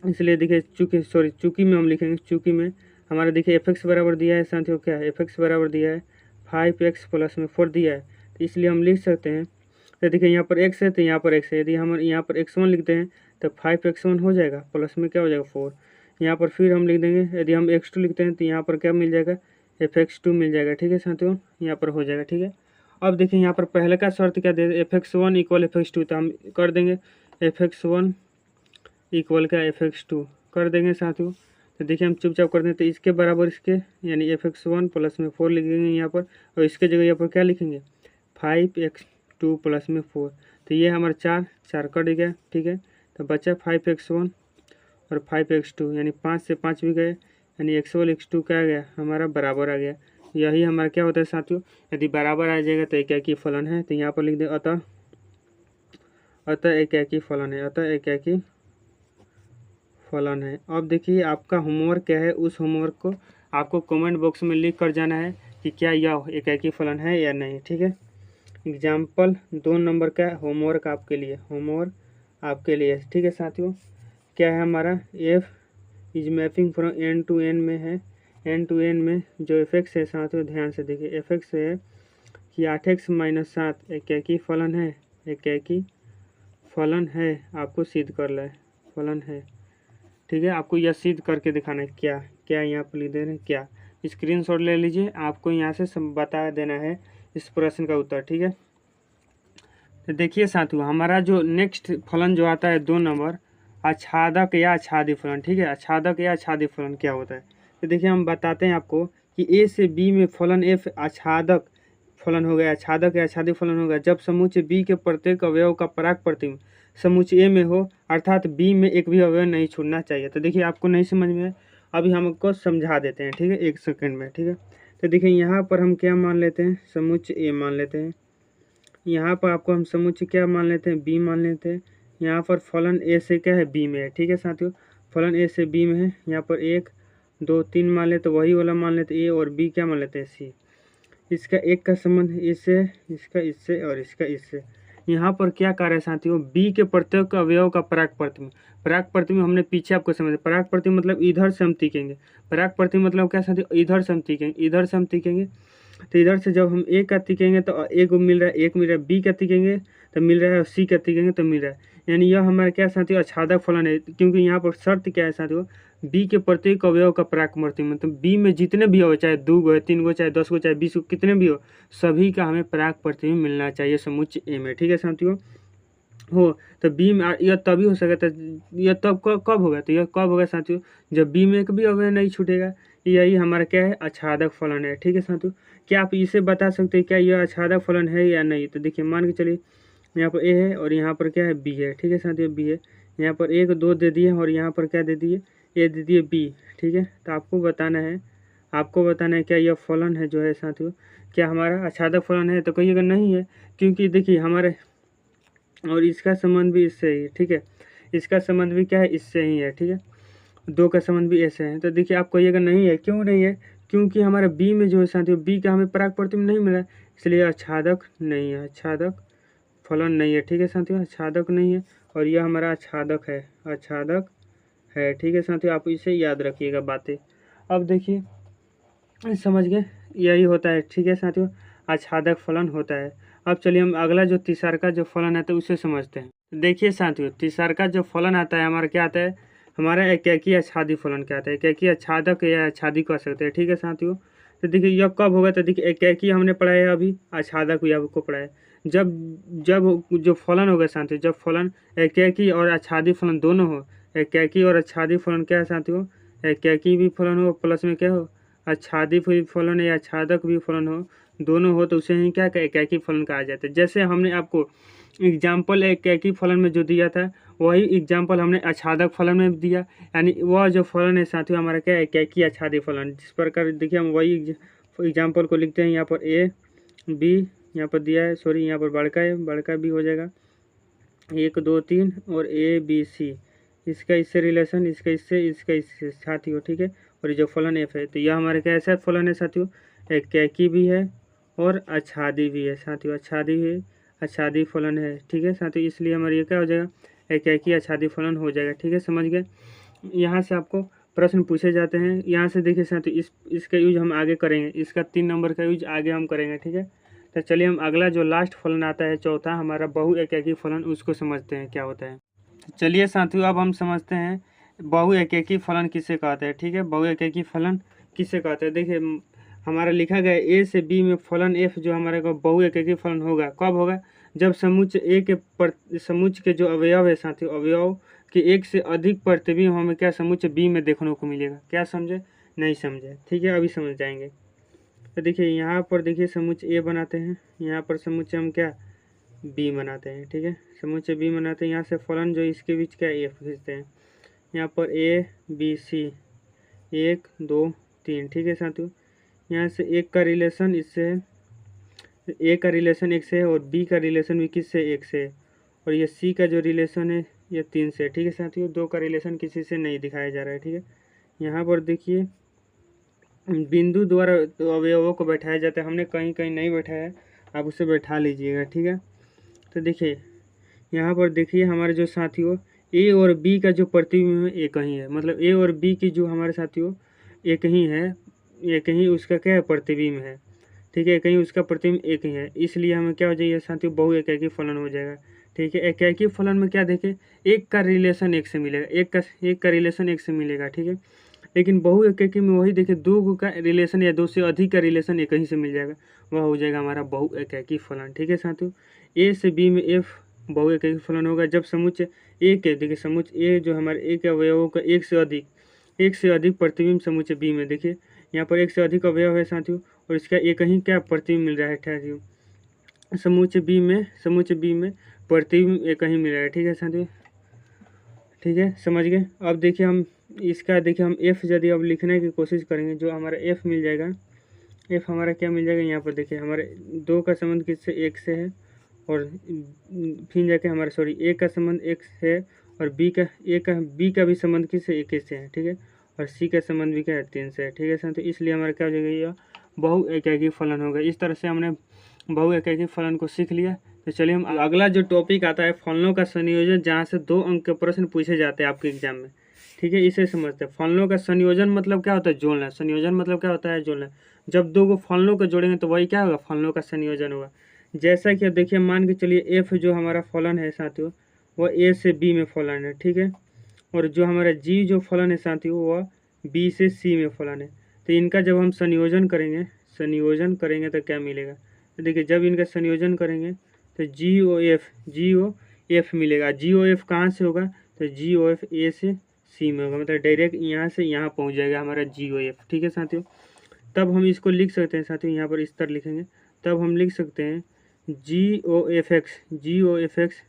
इसलिए देखिए चूँकि में हम लिखेंगे, चूँकि में हमारा देखिए fx बराबर दिया है साथियों, क्या है fx बराबर दिया है 5x प्लस में 4 दिया है, तो इसलिए हम लिख सकते हैं। तो देखिए यहाँ पर x है तो यहाँ पर x है, यदि हम यहाँ पर x1 लिखते हैं तो 5x1 हो जाएगा, प्लस में क्या हो जाएगा 4। यहाँ पर फिर हम लिख देंगे, यदि हम x2 लिखते हैं तो यहाँ पर क्या मिल जाएगा, fx2 मिल जाएगा। ठीक है साथियों, यहाँ पर हो जाएगा। ठीक है, अब देखिए यहाँ पर पहले का शर्त क्या दे, fx1 इक्वल fx2, तो हम कर देंगे fx1 इक्वल का fx2 कर देंगे साथियों। तो देखिए हम चुपचाप कर दें, तो इसके बराबर इसके यानी fx1 प्लस में 4 लिखेंगे यहाँ पर, और इसके जगह यहाँ पर क्या लिखेंगे 5x2 प्लस में 4, तो ये हमारा 4 कट गया। ठीक है, तो बचा 5x1 और 5x2 यानी 5 से 5 भी गए, यानी x1 x2 क्या आ गया हमारा बराबर आ गया। यही हमारा क्या होता है साथियों, यदि बराबर आ जाएगा तो एकाकी फलन है। तो यहाँ पर लिख दें अतः एकाकी फलन है, अतः एकाकी फलन है। अब देखिए आपका होमवर्क क्या है, उस होमवर्क को आपको कमेंट बॉक्स में लिख कर जाना है कि क्या यह एकाकी फलन है या नहीं। ठीक है, एग्जाम्पल 2 नंबर का होमवर्क आपके लिए। ठीक है साथियों, क्या है हमारा F is mapping from N to N में है, एन टू एन में जो fx है साथियों ध्यान से देखिए fx है कि 8x - 7 एकाकी फलन है, एकाकी फलन है, आपको सिद्ध कर ले फलन है। ठीक है, आपको यह सिद्ध करके दिखाना है, क्या यहाँ पर लिख दे रहे हैं क्या, स्क्रीनशॉट ले लीजिए, आपको यहाँ से सब बता देना है इस प्रश्न का उत्तर। ठीक है, तो देखिए साथियों, हमारा जो नेक्स्ट फलन जो आता है 2 नंबर, आच्छादक या आच्छादी फलन। ठीक है, आच्छादक या आच्छादी फलन क्या होता है, तो देखिए हम बताते हैं आपको कि ए से बी में फलन एफ आच्छादक फलन हो गया, आच्छादक या आच्छादी फलन हो गया जब समुच्चय बी के प्रत्येक अवयव का पराग प्रतिबिंब समुच्चय ए में हो, अर्थात बी में एक भी अवयव नहीं छूटना चाहिए। तो देखिए आपको नहीं समझ में, अभी हमको समझा देते हैं। ठीक है, 1 सेकंड में। ठीक है, तो देखिए यहाँ पर हम क्या मान लेते हैं, समुच्चय ए मान लेते हैं। यहाँ पर आपको हम समुच्चय क्या मान लेते हैं, बी मान लेते हैं। यहाँ पर फलन ए से क्या है, बी में है। ठीक है साथियों, फलन ए से बी में है। यहाँ पर 1 2 3 मान लेते, वही वाला मान लेते ए, और बी क्या मान लेते हैं, सी। इसका एक का संबंध इससे, इसका इससे और इसका इससे। यहाँ पर क्या कार्य है साथियों, बी के प्रत्येक अवयव का पराग प्रतिबिंब। पराग प्रतिबिंब हमने पीछे आपको समझा, पराग प्रतिबिंब मतलब इधर से हम तीखेंगे। पराग प्रतिबिंब मतलब क्या साथियों, इधर से हम तीखेंगे, इधर से हम तीखेंगे। तो इधर से जब हम ए का तीखेंगे तो ए को मिल रहा है, एक मिल रहा है, बी का तीखेंगे तो मिल रहा है, और सी का तीखेंगे तो मिल रहा है। यानी यह हमारा क्या साथियों, आच्छादक फलन है। क्योंकि यहाँ पर शर्त क्या है साथियों, बी के प्रत्येक अवयव का पराग प्रतिबिंब, मतलब बी में जितने भी हो, चाहे 2 गो है, 3 गो, चाहे 10 गो, चाहे 20 गो, कितने भी हो, सभी का हमें पराग प्रतिबिंब मिलना चाहिए समुच्चय ए में। ठीक है साथियों, हो तो बी में यह तभी हो सकेगा, यह तब कब होगा, तो यह कब होगा साथियों, जब बी में एक भी अवयव नहीं छूटेगा। यही हमारा क्या है, आच्छादक फलन है। ठीक है साथियों, क्या आप इसे बता सकते हैं क्या यह आच्छादक फलन है या नहीं, तो देखिए मान के चलिए यहाँ पर ए है और यहाँ पर क्या है, बी है। ठीक है साथियों, बी है। यहाँ पर 1 2 दे दिए और यहाँ पर क्या दे दिए, ए दे दिए, बी। ठीक है, तो आपको बताना है क्या यह फलन है जो है साथियों, क्या हमारा आच्छादक फलन है, तो कहिएगा नहीं है। क्योंकि देखिए हमारे, और इसका संबंध भी इससे ही है। ठीक है, इसका संबंध भी क्या है, इससे ही है। ठीक है, 2 का संबंध भी ऐसे है। तो देखिए आप कहिएगा नहीं है, क्यों नहीं है, क्योंकि हमारा बी में जो है साथियों, बी का हमें पराग प्रतिबिंब नहीं मिला, इसलिए आच्छादक नहीं है, आच्छादक फलन नहीं है। ठीक है साथियों, आच्छादक नहीं है, और यह हमारा आच्छादक है, आच्छादक है। ठीक है साथियों, आप इसे याद रखिएगा बातें। अब देखिए समझ गए, यही होता है। ठीक है साथियों, आच्छादक फलन होता है। अब चलिए हम अगला जो तीसरा जो फलन आता है उसे समझते हैं। देखिए साथियों, तीसरा जो फलन आता है हमारा क्या आता है, हमारा एकाकी आच्छादी फलन क्या आता है, एकाकी आच्छादक या आच्छादी कह सकते हैं। ठीक है साथियों, तो देखिए यह कब होगा, तो देखिए एकाकी हमने पढ़ाया है अभी, आच्छादक भी आपको पढ़ाया है। जब जब जो फलन होगा साथियों, जब फलन एकाकी और आच्छादी फलन दोनों हो, एकाकी और आच्छादी फलन क्या है साथियों, एकाकी भी फलन हो प्लस में क्या हो, आच्छादी भी फलन या आच्छादक भी फलन हो, दोनों हो, तो उसे ही क्या एकाकी फलन कहा जाता है। जैसे हमने आपको एग्जाम्पल एकाकी फलन में जो दिया था, वही एग्जाम्पल हमने आच्छादक फलन में दिया। यानी वह जो फलन है साथियों हमारा क्या है, एकाकी आच्छादी फलन। जिस प्रकार देखिए हम वही एग्जाम्पल को लिखते हैं। यहाँ पर ए बी यहाँ पर दिया है, सॉरी यहाँ पर बड़का है, बड़का भी हो जाएगा, 1 2 3 और ए बी सी, इसका इससे रिलेशन, इसका इससे साथियों। ठीक है, और ये जो फलन एफ है, तो यह हमारे क्या ऐसा फलन है साथियों, एकाकी भी है और आच्छादी भी है साथियों, आच्छादी भी है, आच्छादी फलन है। ठीक है साथियों, इसलिए हमारे ये क्या हो जाएगा, एकाकी आच्छादी फलन हो जाएगा। ठीक है, समझ गए। यहाँ से आपको प्रश्न पूछे जाते हैं। यहाँ से देखिए साथियों, इसका यूज हम आगे करेंगे, इसका 3 नंबर का यूज आगे हम करेंगे। ठीक है, तो चलिए हम अगला जो लास्ट फलन आता है चौथा हमारा बहु एकाकी फलन, उसको समझते हैं क्या होता है। चलिए साथियों, अब हम समझते हैं बहु एकाकी फलन किसे कहते हैं। ठीक है, बहु एकाकी फलन किसे कहते हैं। देखिए हमारा लिखा गया ए से बी में फलन एफ जो हमारे को बहु एकाकी फलन होगा, कब होगा, जब समुच्चय ए के समुच्चय के जो अवयव है साथियों, अवयव के एक से अधिक प्रतिबिंब हमें क्या समुच्चय बी में देखने को मिलेगा। क्या समझे, नहीं समझे। ठीक है, अभी समझ जाएंगे। तो देखिए यहाँ पर देखिए समुच्चय ए बनाते हैं, यहाँ पर समुच्चय हम क्या बी बनाते हैं। ठीक है, समुच्चय बी बनाते हैं। यहाँ से फलन जो इसके बीच क्या एफ खींचते हैं। यहाँ पर ए बी सी 1 2 3। ठीक है साथियों, यहाँ से एक का रिलेशन इससे है, ए का रिलेशन 1 से है, और बी का रिलेशन भी किससे 1 से है, और ये सी का जो रिलेशन है ये 3 से है। ठीक है साथियों, 2 का रिलेशन किसी से नहीं दिखाया जा रहा है। ठीक है, यहाँ पर देखिए बिंदु द्वारा अवयवों को बैठाया जाता है, हमने कहीं कहीं नहीं बैठाया है, आप उसे बैठा लीजिएगा। ठीक है, तो देखिए यहाँ पर देखिए हमारे जो साथियों ए और बी का जो प्रतिबिंब है एक ही है, मतलब ए और बी की जो हमारे साथियों एक ही है, एक ही उसका क्या है प्रतिबिंब है। ठीक है, कहीं उसका प्रतिबिंब एक ही है, इसलिए हमें क्या हो जाएगा साथियों, बहु एकाकी फलन हो जाएगा। ठीक है, एकाकी फलन में क्या देखें, एक का रिलेशन एक से मिलेगा, एक का रिलेशन एक से मिलेगा। ठीक है, लेकिन बहु एककी में वही देखिए दो का रिलेशन या दो से अधिक का रिलेशन एक ही से मिल जाएगा, वह हो जाएगा हमारा बहु एककी फलन। ठीक है साथियों, ए से बी में एफ बहु एककी फलन होगा जब समुच्चय ए के, देखिए समुच्चय ए जो हमारे ए के अवयवों का एक से अधिक प्रतिबिंब समुच्चय बी में, देखिए यहाँ पर एक से अधिक अवयव है साथियों और इसका एक ही क्या प्रतिबिंब मिल रहा है साथियों, समुच्चय बी में प्रतिबिंब एक ही मिल रहा है। ठीक है साथियों, ठीक है समझ गए। अब देखिए हम इसका देखिए हम एफ यदि अब लिखने की कोशिश करेंगे, जो हमारा एफ मिल जाएगा, एफ हमारा क्या मिल जाएगा, यहाँ पर देखिए हमारे दो का संबंध किससे, एक से है, और फिर जाके हमारा सॉरी ए का संबंध एक से है, और बी का भी संबंध किससे, एक से है। ठीक है, और सी का संबंध भी क्या है, 3 से है। ठीक है साथियों, इसलिए हमारा क्या हो जाएगा, यह बहु एकैकी फलन होगा। इस तरह से हमने बहु एकैकी फलन को सीख लिया। तो चलिए हम अगला जो टॉपिक आता है फलनों का संयोजन, जहाँ से 2 अंक के प्रश्न पूछे जाते हैं आपके एग्जाम में। ठीक है, इसे समझते हैं। फलनों का संयोजन मतलब क्या होता है, जोड़ना। संयोजन मतलब क्या होता है, जोड़ना। जब दो को फलनों को जोड़ेंगे तो वही क्या होगा, फलनों का संयोजन होगा। जैसा कि देखिए मान के चलिए एफ जो हमारा फलन है साथियों, वह ए से बी में फलन है। ठीक है, और जो हमारा जी जो फलन है साथियों, वह बी से सी में फलन है। तो इनका जब हम संयोजन करेंगे तो क्या मिलेगा, तो देखिए जब इनका संयोजन करेंगे तो जी ओ एफ मिलेगा। जी ओ एफ कहाँ से होगा, तो जी ओ एफ ए से सी में होगा, मतलब डायरेक्ट यहाँ से यहाँ पहुँच जाएगा हमारा जी ओ एफ। ठीक है साथियों, तब हम इसको लिख सकते हैं साथियों, यहाँ पर इस तरह लिखेंगे, तब हम लिख सकते हैं जी ओ एफ एक्स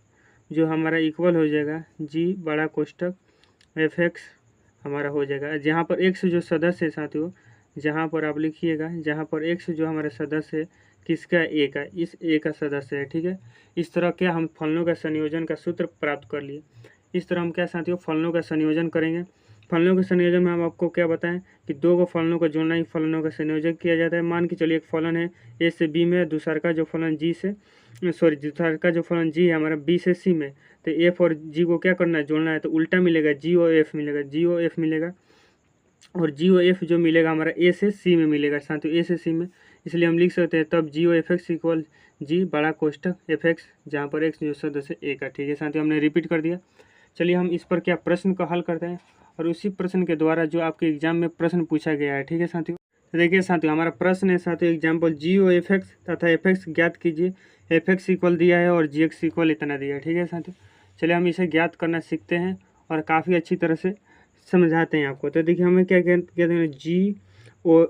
जो हमारा इक्वल हो जाएगा जी बड़ा कोष्टक एफ एक्स हमारा हो जाएगा। जहाँ पर एक्स जो सदस्य है साथियों, जहाँ पर आप लिखिएगा, जहाँ पर एक्स जो हमारा सदस्य है किसका, ए का, इस ए का सदस्य है। ठीक है, इस तरह क्या हम फलनों का संयोजन का सूत्र प्राप्त कर लिए। इस तरह हम क्या साथियों फलनों का संयोजन करेंगे। फलनों के संयोजन में हम आपको क्या बताएं कि दो को फलनों को जोड़ना ही फलनों का संयोजन किया जाता है। मान के चलिए एक फलन है ए से बी में, दूसरा का जो फलन जी है हमारा बी से सी में, तो एफ और जी को क्या करना है, जोड़ना है, तो उल्टा मिलेगा, जी ओ एफ मिलेगा, और जी ओ एफ जो मिलेगा हमारा ए से सी में मिलेगा साथियों, ए से सी में। इसलिए हम लिख सकते हैं तब जी ओ एफ एक्स इक्वल जी बड़ा कोष्टक एफ एक्स, जहाँ पर एक्स जो सदस्य ए का। ठीक है साथियों, हमने रिपीट कर दिया। चलिए हम इस पर क्या प्रश्न का हल करते हैं, और उसी प्रश्न के द्वारा जो आपके एग्जाम में प्रश्न पूछा गया है। ठीक है साथियों, तो देखिए साथियों हमारा प्रश्न है साथियों एग्जाम्पल जी ओ एफ एक्स तथा एफ एक्स ज्ञात कीजिए। एफ एक्स इक्वल दिया है और जी एक्स इक्वल इतना दिया है। ठीक है साथियों, चलिए हम इसे ज्ञात करना सीखते हैं और काफ़ी अच्छी तरह से समझाते हैं आपको। तो देखिए हमें क्या कहते हैं, जी ओ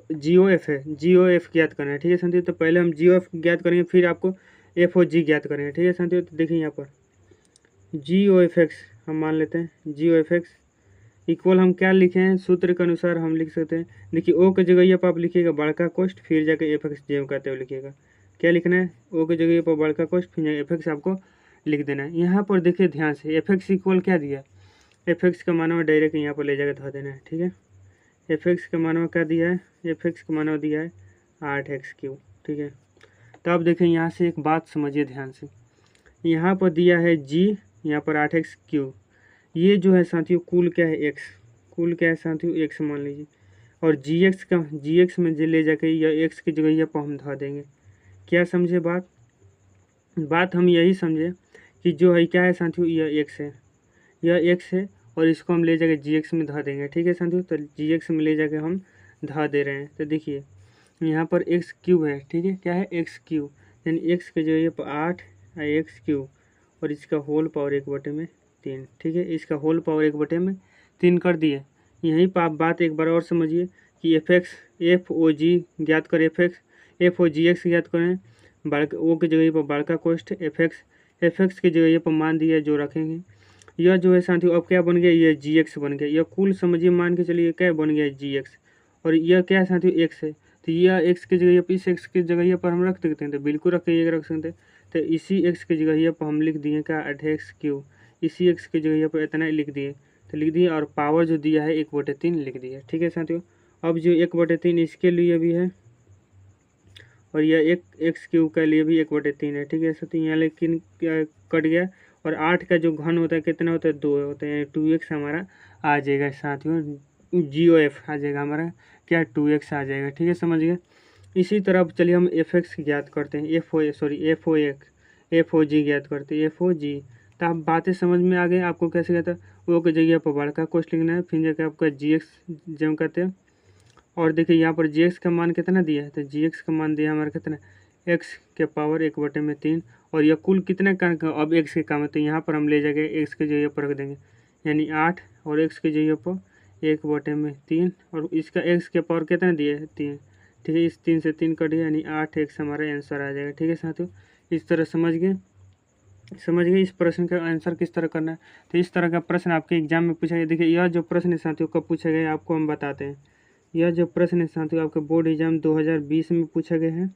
एफ है, जी ओ एफ ज्ञात करना है। ठीक है साथियों, तो पहले हम जी ओ एफ ज्ञात करेंगे, फिर आपको एफ ओ जी ज्ञात करेंगे। ठीक है साथियों, तो देखिए यहाँ पर जी ओ एफ एक्स हम मान लेते हैं, जी ओ एफ एक्स इक्वल हम क्या लिखे हैं, सूत्र के अनुसार हम लिख सकते हैं। देखिए ओ के जगह पर आप लिखिएगा बड़का कोष्ठ, फिर जाकर एफ एक्स जे कहते हुए लिखिएगा। क्या लिखना है, ओ के जगह पर बड़का कोष्ठ, फिर एफ एक्स आपको लिख देना है। यहाँ पर देखिए ध्यान से एफ एक्स इक्वल क्या दिया, एफ एक्स का मानव डायरेक्ट यहाँ पर ले जाकर धो देना है। ठीक है, एफ एक्स का मानव क्या दिया है, एफ एक्स का मानव दिया है 8x3। ठीक है, तो अब देखिए यहाँ से एक बात समझिए ध्यान से, यहाँ पर दिया है जी, यहाँ पर 8x3, ये जो है साथियों कुल क्या है, एक्स, कुल क्या है साथियों, एक्स मान लीजिए, और जी एक्स में जो ले जाके यह एक्स की जगह पर हम धो देंगे। क्या समझे बात हम यही समझे कि जो है क्या है साथियों, यह एक्स है और इसको हम ले जाके जी एक्स में धो देंगे। ठीक है साथियों, तो जी एक्स में ले जाके हम धो दे रहे हैं। तो देखिए यहाँ पर एक्स क्यूब है। ठीक है, क्या है, एक्स क्यूब, यानी एक्स के जगह पर 8 एक्स क्यूब और इसका होल पावर 1/3। ठीक है, इसका होल पावर 1/3 कर दिए। यहीं पर आप बात एक बार और समझिए कि एफ ओ जी ज्ञात करें, एफ ओ जी एक्स ज्ञात करें, बड़का ओ की जगह पर बड़का कोष्ठ एफ एक्स की जगह पर मान दिया जो रखेंगे। यह जो है साथियों अब क्या बन गया, यह जी एक्स बन गया। यह कुल समझिए मान के चलिए क्या बन गया, जी एक्स, और यह क्या है साथियों, एक्स है। तो यह एक्स की जगह पर, इस एक्स की जगह पर हम रख सकते हैं, तो बिल्कुल रख सकते हैं। तो इसी एक्स की जगह पर हम लिख दिए क्या, 8x3, इसी एक्स की जगह पर इतना लिख दिए, और पावर जो दिया है 1/3 लिख दिया। ठीक है साथियों, अब जो 1/3 इसके लिए भी है और यह एक एक्स क्यूब के लिए भी 1/3 है। ठीक है साथियों, यहाँ लेकिन कट गया, और 8 का जो घन होता है कितना होता है, 2 होता है, 2x हमारा आ जाएगा साथियों, जी ओ एफ आ जाएगा हमारा क्या, 2x आ जाएगा। ठीक है, समझ गए। इसी तरह चलिए हम एफ एक्स ज्ञात करते हैं, एफ ओ जी ज्ञात करते हैं, एफ ओ जी, तो आप बातें समझ में आ गए आपको कैसे कहता है। ओ की जगह पर बड़का कोष्ठ लिखना है, फिर जगह आपका जी एक्स जो कहते हैं। और देखिए यहाँ पर जी एक्स का मान कितना दिया है, तो जी एक्स का मान दिया हमारा कितना, एक्स के पावर 1/3। और यह कुल कितने का अब एक्स के काम है, तो यहाँ पर हम ले जाएंगे एक्स की जगह पर रख देंगे, यानी 8 और एक्स की जगह पर 1/3। और इसका एक्स के पावर कितना दिया है, 3। ठीक है, इस 3 से 3 कटिए यानी 8x हमारा आंसर आ जाएगा। ठीक है साथियों, इस तरह समझ गए इस प्रश्न का आंसर किस तरह करना है। तो इस तरह का प्रश्न आपके एग्जाम में पूछा गया। देखिए यह जो प्रश्न है साथियों कब पूछा गया आपको हम बताते हैं। यह जो प्रश्न है साथियों आपके बोर्ड एग्जाम 2020 में पूछा गया है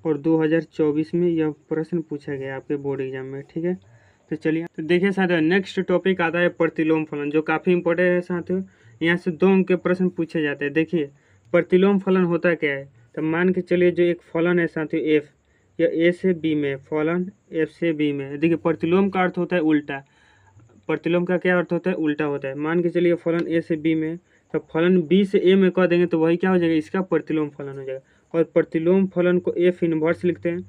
और 2024 में यह प्रश्न पूछा गया आपके बोर्ड एग्जाम में। ठीक है, तो चलिए तो देखिए साथियों नेक्स्ट टॉपिक आता है प्रतिलोम फलन, जो काफ़ी इंपॉर्टेंट है साथियों। यहाँ से 2 अंक के प्रश्न पूछे जाते हैं। देखिए प्रतिलोम फलन होता क्या है, तो मान के चलिए जो एक फलन है साथियों एफ, या ए से बी में, फलन एफ से बी में। देखिए प्रतिलोम का अर्थ होता है उल्टा, प्रतिलोम का क्या अर्थ होता है, उल्टा होता है। मान के चलिए फलन ए से बी में, तो फलन बी से ए में कह देंगे तो वही क्या हो जाएगा, इसका प्रतिलोम फलन हो जाएगा। और प्रतिलोम फलन को एफ इनवर्स लिखते हैं,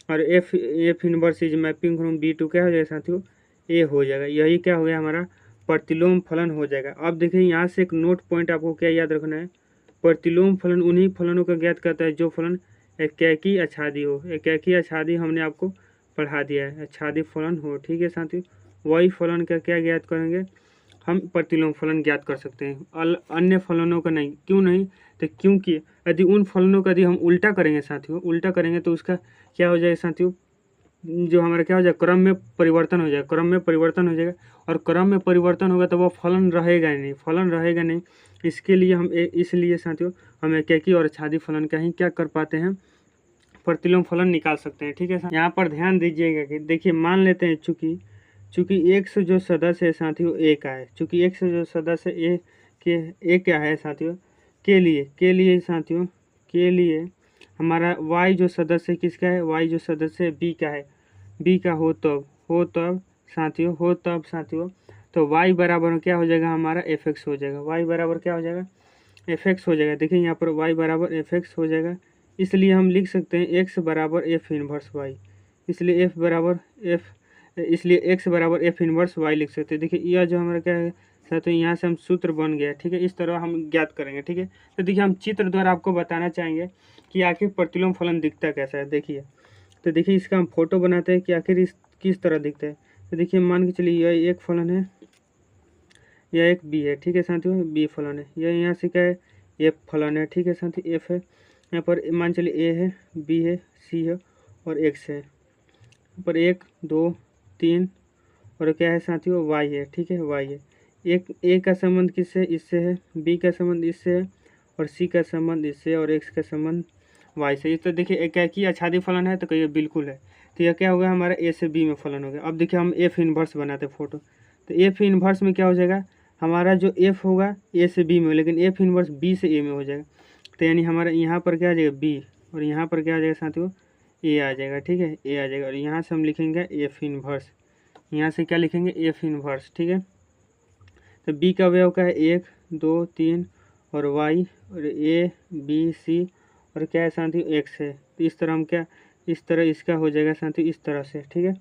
और F inverse is mapping from B to क्या हो जाएगा साथियों, ए हो जाएगा। यही क्या हो गया हमारा प्रतिलोम फलन हो जाएगा। अब देखिए यहाँ से एक नोट पॉइंट आपको क्या याद रखना है, प्रतिलोम फलन उन्हीं फलनों का ज्ञात करता है जो फलन एकैकी आच्छादी हो। एकैकी आच्छादी हमने आपको पढ़ा दिया है, आच्छादी फलन हो। ठीक है साथियों, वही फलन का क्या ज्ञात करेंगे, हम प्रतिलोम फलन ज्ञात कर सकते हैं, अन्य फलनों का नहीं। क्यों नहीं, तो क्योंकि यदि उन फलनों का यदि हम उल्टा करेंगे साथियों, उल्टा करेंगे तो उसका क्या हो जाएगा साथियों, जो हमारा क्या हो जाएगा, क्रम में परिवर्तन हो जाएगा, क्रम में परिवर्तन हो जाएगा। और क्रम में परिवर्तन होगा तो वह फलन रहेगा ही नहीं, फलन रहेगा नहीं। इसके लिए हम इसलिए साथियों हम एकैकी और आच्छादी फलन का ही क्या कर पाते हैं, प्रतिलोम फलन निकाल सकते हैं। ठीक है, यहाँ पर ध्यान दीजिएगा कि देखिए मान लेते हैं चूँकि एक्स जो सदस्य है साथियों ए का है, चूँकि एक्स जो सदस्य ए क्या है साथियों, के लिए साथियों, के लिए हमारा y जो सदस्य किसका है, y जो सदस्य b का है, b का हो तब साथियों तो y बराबर क्या हो जाएगा हमारा fx हो जाएगा, y बराबर क्या हो जाएगा, fx हो जाएगा। देखिए यहाँ पर y बराबर fx हो जाएगा, इसलिए हम लिख सकते हैं x बराबर f इनवर्स y, इसलिए x बराबर f इनवर्स y लिख सकते हैं। देखिए यह जो हमारा क्या है साथियों, यहाँ से हम सूत्र बन गया। ठीक है, इस तरह हम ज्ञात करेंगे। ठीक है, तो देखिए हम चित्र द्वारा आपको बताना चाहेंगे कि आखिर प्रतिलोम फलन दिखता कैसा है। देखिए तो देखिए इसका हम फोटो बनाते हैं कि आखिर इस किस तरह दिखता है। तो देखिए मान के चलिए यह एक फलन है, यह एक बी है। ठीक है साथियों, बी फलन है। यह यहाँ से क्या है, एफ फलन है। ठीक है साथियों, एफ है। यहाँ पर मान चलिए ए है, बी है, सी है और एक्स है। यहाँ पर 1 2 3 और क्या है साथियों, वाई है। ठीक है, वाई है। एक ए का संबंध किससे, इससे है, बी का संबंध इससे है, और सी का संबंध इससे, और एक्स का संबंध वाई से। तो देखिए एकैकी आच्छादी फलन है, तो कहिए बिल्कुल है। तो यह क्या होगा हमारा ए से बी में फलन हो गया। अब देखिए हम एफ इनवर्स बनाते फोटो, तो एफ इनवर्स में क्या हो जाएगा हमारा, जो एफ होगा ए से बी में, लेकिन एफ इनवर्स बी से ए में हो जाएगा। तो यानी हमारा यहाँ पर क्या आ जाएगा बी, और यहाँ पर क्या आ जाएगा साथियों, ए आ जाएगा। ठीक है, ए आ जाएगा, और यहाँ से हम लिखेंगे एफ इनवर्स, यहाँ से क्या लिखेंगे एफ इनवर्स। ठीक है, तो बी का अवयव का है 1 2 3 और वाई, और ए बी सी और क्या है साथियों एक्स है। तो इस तरह हम क्या, इस तरह इसका हो जाएगा साथियों, इस तरह से। ठीक है,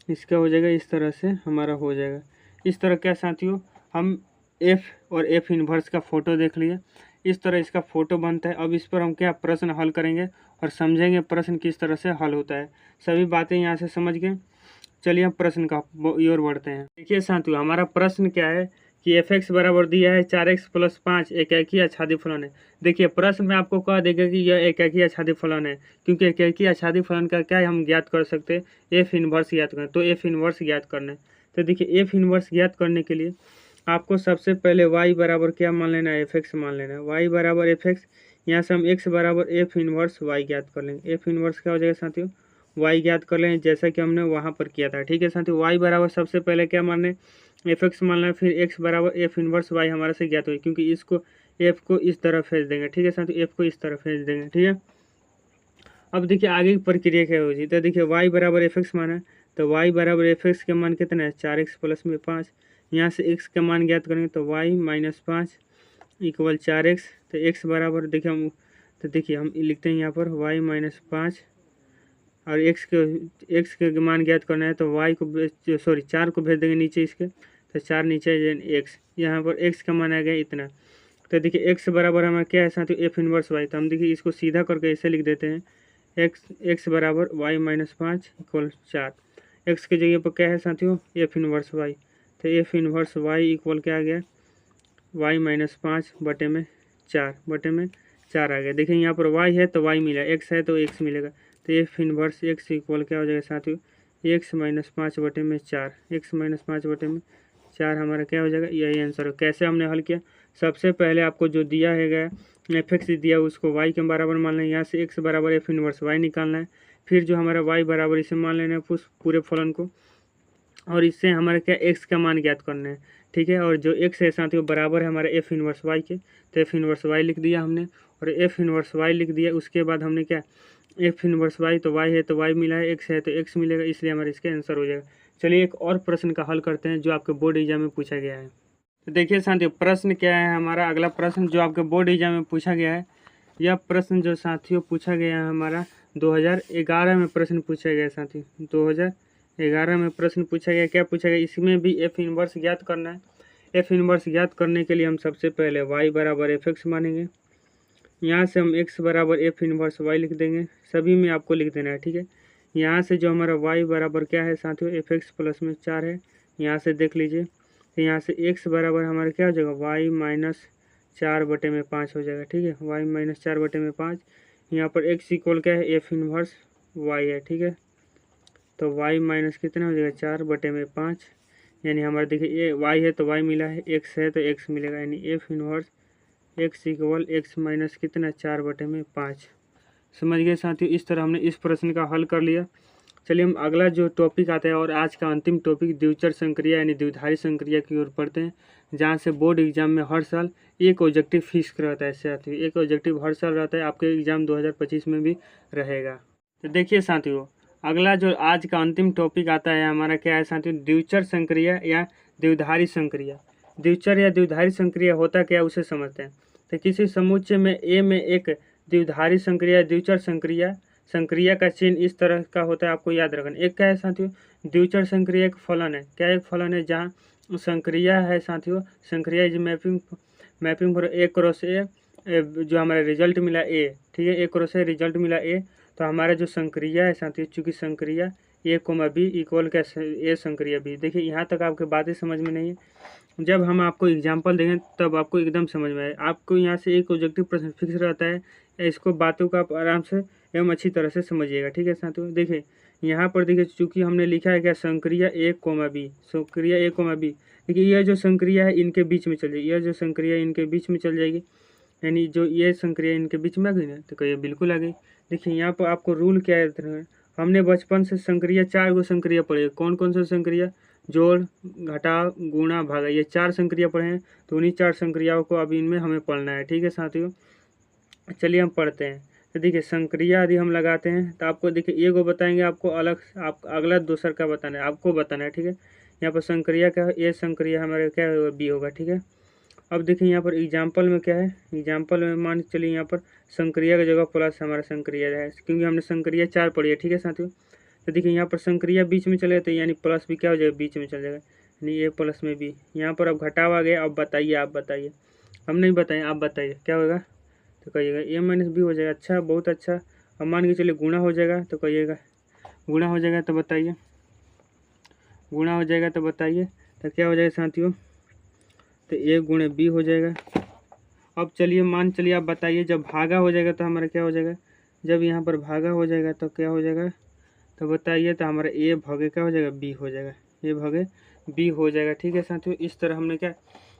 इसका हो जाएगा इस तरह से हमारा हो जाएगा। इस तरह क्या साथियों, हम एफ और एफ इनवर्स का फ़ोटो देख लिए, इस तरह इसका फ़ोटो बनता है। अब इस पर हम क्या प्रश्न हल करेंगे और समझेंगे प्रश्न किस तरह से हल होता है। सभी बातें यहाँ से समझ गए, चलिए हम प्रश्न का ओर बढ़ते हैं। देखिए साथियों हमारा प्रश्न क्या है कि एफ एक्स बराबर दिया है 4x + 5 एकैकी आच्छादी फलन है। देखिए प्रश्न में आपको कह देगा कि यह एकैकी आच्छादी फलन है, क्योंकि एकैकी आच्छादी फलन का क्या है हम ज्ञात कर सकते हैं, एफ इनवर्स ज्ञात करें। तो एफ इनवर्स ज्ञात करना है, तो देखिए एफ इनवर्स ज्ञात करने के लिए आपको सबसे पहले y बराबर क्या मान लेना है, एफ एक्स मान लेना है। y बराबर एफ एक्स, यहाँ से हम x बराबर एफ इनवर्स y ज्ञात कर लेंगे। एफ इनवर्स क्या हो जाएगा साथियों, y ज्ञात कर लेंगे, जैसा कि हमने वहाँ पर किया था। ठीक है साथियों, y बराबर सबसे पहले क्या मान लें, एफ एक्स मान लें, फिर x बराबर एफ इनवर्स y हमारे से ज्ञात हुई, क्योंकि इसको f को इस तरफ भेज देंगे। ठीक है साथियों, f को इस तरफ भेज देंगे। ठीक है, अब देखिए आगे की प्रक्रिया क्या होगी। तो देखिए y बराबर एफ एक्स माना है, तो y बराबर एफ एक्स का मान कितना है 4x + 5। यहाँ से x का मान ज्ञात करेंगे तो y - 5 = 4x। तो x बराबर देखिए हम, तो देखिए हम लिखते हैं यहाँ पर y - 5 और एक्स के मान ज्ञात करना है तो वाई को 4 को भेज देंगे नीचे इसके, तो 4 नीचे एक्स, यहाँ पर एक्स का मान आ गया इतना। तो देखिए एक्स बराबर हमारा क्या है साथियों, एफ इनवर्स वाई। तो हम देखिए इसको सीधा करके ऐसे लिख देते हैं, एक्स बराबर वाई माइनस 5 इक्वल 4। एक्स की जगह पर क्या है साथियों, एफ इनवर्स वाई। तो एफ इनवर्स वाई इक्वल क्या आ गया, वाई माइनस 5 बटे में 4 आ गया। देखिए यहाँ पर वाई है तो वाई मिला, एक्स है तो एक्स मिलेगा। तो एफ इनवर्स एक्स इक्वल क्या हो जाएगा साथियों, एक्स माइनस 5 बटे में 4, एक्स माइनस 5 बटे में 4 हमारा क्या हो जाएगा, यही आंसर हो। कैसे हमने हल किया, सबसे पहले आपको जो दिया है एफ एक्स दिया उसको वाई के बराबर मान लें, यहाँ से एक्स बराबर एफ इनवर्स वाई निकालना है। फिर जो हमारा वाई बराबर इसे मान लेना है पूरे फलन को, और इससे हमारा क्या एक्स का मान ज्ञात करना है, ठीक है। और जो एक्स है साथियों बराबर है हमारे एफ इनवर्स वाई के, तो एफ इनवर्स वाई लिख दिया हमने, और एफ इनवर्स वाई लिख दिया। उसके बाद हमने क्या, एफ इनवर्स वाई तो वाई है तो वाई मिला है, एक्स है तो एक्स मिलेगा, इसलिए हमारे इसका आंसर हो जाएगा। चलिए एक और प्रश्न का हल करते हैं जो आपके बोर्ड एग्जाम में पूछा गया है। तो देखिए साथियों प्रश्न क्या है, हमारा अगला प्रश्न जो आपके बोर्ड एग्जाम में पूछा गया है, यह प्रश्न जो साथियों पूछा गया है हमारा 2011 में प्रश्न पूछा गया है साथियों, 2011 में प्रश्न पूछा गया। क्या पूछा गया, इसमें भी एफ इनवर्स ज्ञात करना है। एफ इनवर्स ज्ञात करने के लिए हम सबसे पहले वाई बराबर एफ एक्स मानेंगे, यहाँ से हम एक्स बराबर एफ इनवर्स वाई लिख देंगे, सभी में आपको लिख देना है, ठीक है। यहाँ से जो हमारा वाई बराबर क्या है साथियों, एफ एक्स प्लस में 4 है, यहाँ से देख लीजिए। तो यहाँ से एक्स बराबर हमारा क्या हो जाएगा, वाई माइनस 4 बटे में 5 हो जाएगा, ठीक है, वाई माइनस 4 बटे में 5। यहाँ पर एक्स इक्वल क्या है, एफ इनवर्स वाई है, ठीक है। तो वाई माइनस कितना हो जाएगा, 4 बटे में 5, यानी हमारा देखिए ये वाई है तो वाई मिला है, एक्स है तो एक्स मिलेगा, यानी F inverse x equal x minus कितना, 4 बटे में 5। समझ गए साथियों, इस तरह हमने इस प्रश्न का हल कर लिया। चलिए हम अगला जो टॉपिक आता है और आज का अंतिम टॉपिक द्विचर संक्रिया यानी द्विधारी संक्रिया की ओर पढ़ते हैं, जहाँ से बोर्ड एग्जाम में हर साल एक ऑब्जेक्टिव फिक्स रहता है साथियों, एक ऑब्जेक्टिव हर साल रहता है, आपके एग्जाम 2025 में भी रहेगा। तो देखिए साथियों अगला जो आज का अंतिम टॉपिक आता है हमारा क्या है साथियों, द्विचर संक्रिया या द्विधारी संक्रिया। द्विचर या द्विधारी संक्रिया होता क्या है उसे समझते हैं। तो किसी समुच्चय में ए में एक द्विधारी संक्रिया द्विचर संक्रिया का चिन्ह इस तरह का होता है, आपको याद रखना। एक क्या है साथियों, द्विचर संक्रिया एक फलन है, क्या एक फलन है जहाँ संक्रिया है साथियों, संक्रिया is mapping for A cross A, जो हमारा रिजल्ट मिला ए, ठीक है, ए क्रॉस ए रिजल्ट मिला ए। तो हमारा जो संक्रिया है साथियों, चूंकि संक्रिया ए कोमा बी इक्वल क्या ए संक्रिया बी। देखिए यहाँ तक आपके बातें समझ में नहीं है, जब हम आपको एग्जाम्पल देंगे तब आपको एकदम समझ में आए। आपको यहाँ से एक ऑब्जेक्टिव प्रश्न फिक्स रहता है, इसको बातों का आप आराम से एवं अच्छी तरह से समझिएगा, ठीक है साथियों। देखिए यहाँ पर देखिए चूंकि हमने लिखा है क्या, संक्रिया ए कोमा बी, संक्रिया ए कोमा बी। देखिए यह जो संक्रिया है इनके बीच में चल जाएगी, यह जो संक्रिया इनके बीच में चल जाएगी, यानी जो ये संक्रिया इनके बीच में आ गई ना, तो कहिए बिल्कुल आ गई। देखिए यहाँ पर आपको रूल क्या है, हमने बचपन से संक्रिया 4 गो संक्रिया पढ़े, कौन कौन सा संक्रिया, जोड़ घटाव गुणा भागा, ये 4 संक्रिया पढ़े हैं। तो उन्हीं 4 संक्रियाओं को अब इनमें हमें पढ़ना है, ठीक है साथियों। चलिए हम पढ़ते हैं। तो देखिए संक्रिया यदि हम लगाते हैं तो आपको देखिए एक बताएंगे, आपको अलग आप अगला दूसर का बताना है, आपको बताना है, ठीक है। यहाँ पर संक्रिया क्या है, ए संक्रिया हमारे क्या होगा, बी होगा, ठीक है। अब देखिए यहाँ पर एग्जाम्पल में क्या है, एग्जाम्पल में मान चलिए यहाँ पर संक्रिया की जगह प्लस हमारा संक्रिया है, क्योंकि हमने संक्रिया 4 पढ़ी है, ठीक है साथियों। तो देखिए यहाँ पर संक्रिया बीच में चले तो यानी प्लस भी क्या हो जाएगा, बीच में चल जाएगा, यानी ए प्लस में बी। यहाँ पर अब घटाव आ गया, अब बताइए, आप बताइए, हम नहीं बताएं, आप बताइए क्या होगा। तो कहिएगा ए माइनस बी हो जाएगा, अच्छा बहुत अच्छा। अब मान के चलिए गुणा हो जाएगा, तो कहिएगा गुणा हो जाएगा, तो बताइए गुणा हो जाएगा, तो बताइए तो क्या हो जाएगा साथियों, तो ए गुणे बी हो जाएगा। अब चलिए मान चलिए आप बताइए, जब भागा हो जाएगा तो हमारा क्या हो जाएगा, जब यहाँ पर भागा हो जाएगा तो क्या हो जाएगा, तो बताइए, तो हमारा ए भागे क्या हो जाएगा, बी हो जाएगा, ए भागे बी हो जाएगा, ठीक है साथियों। इस तरह हमने क्या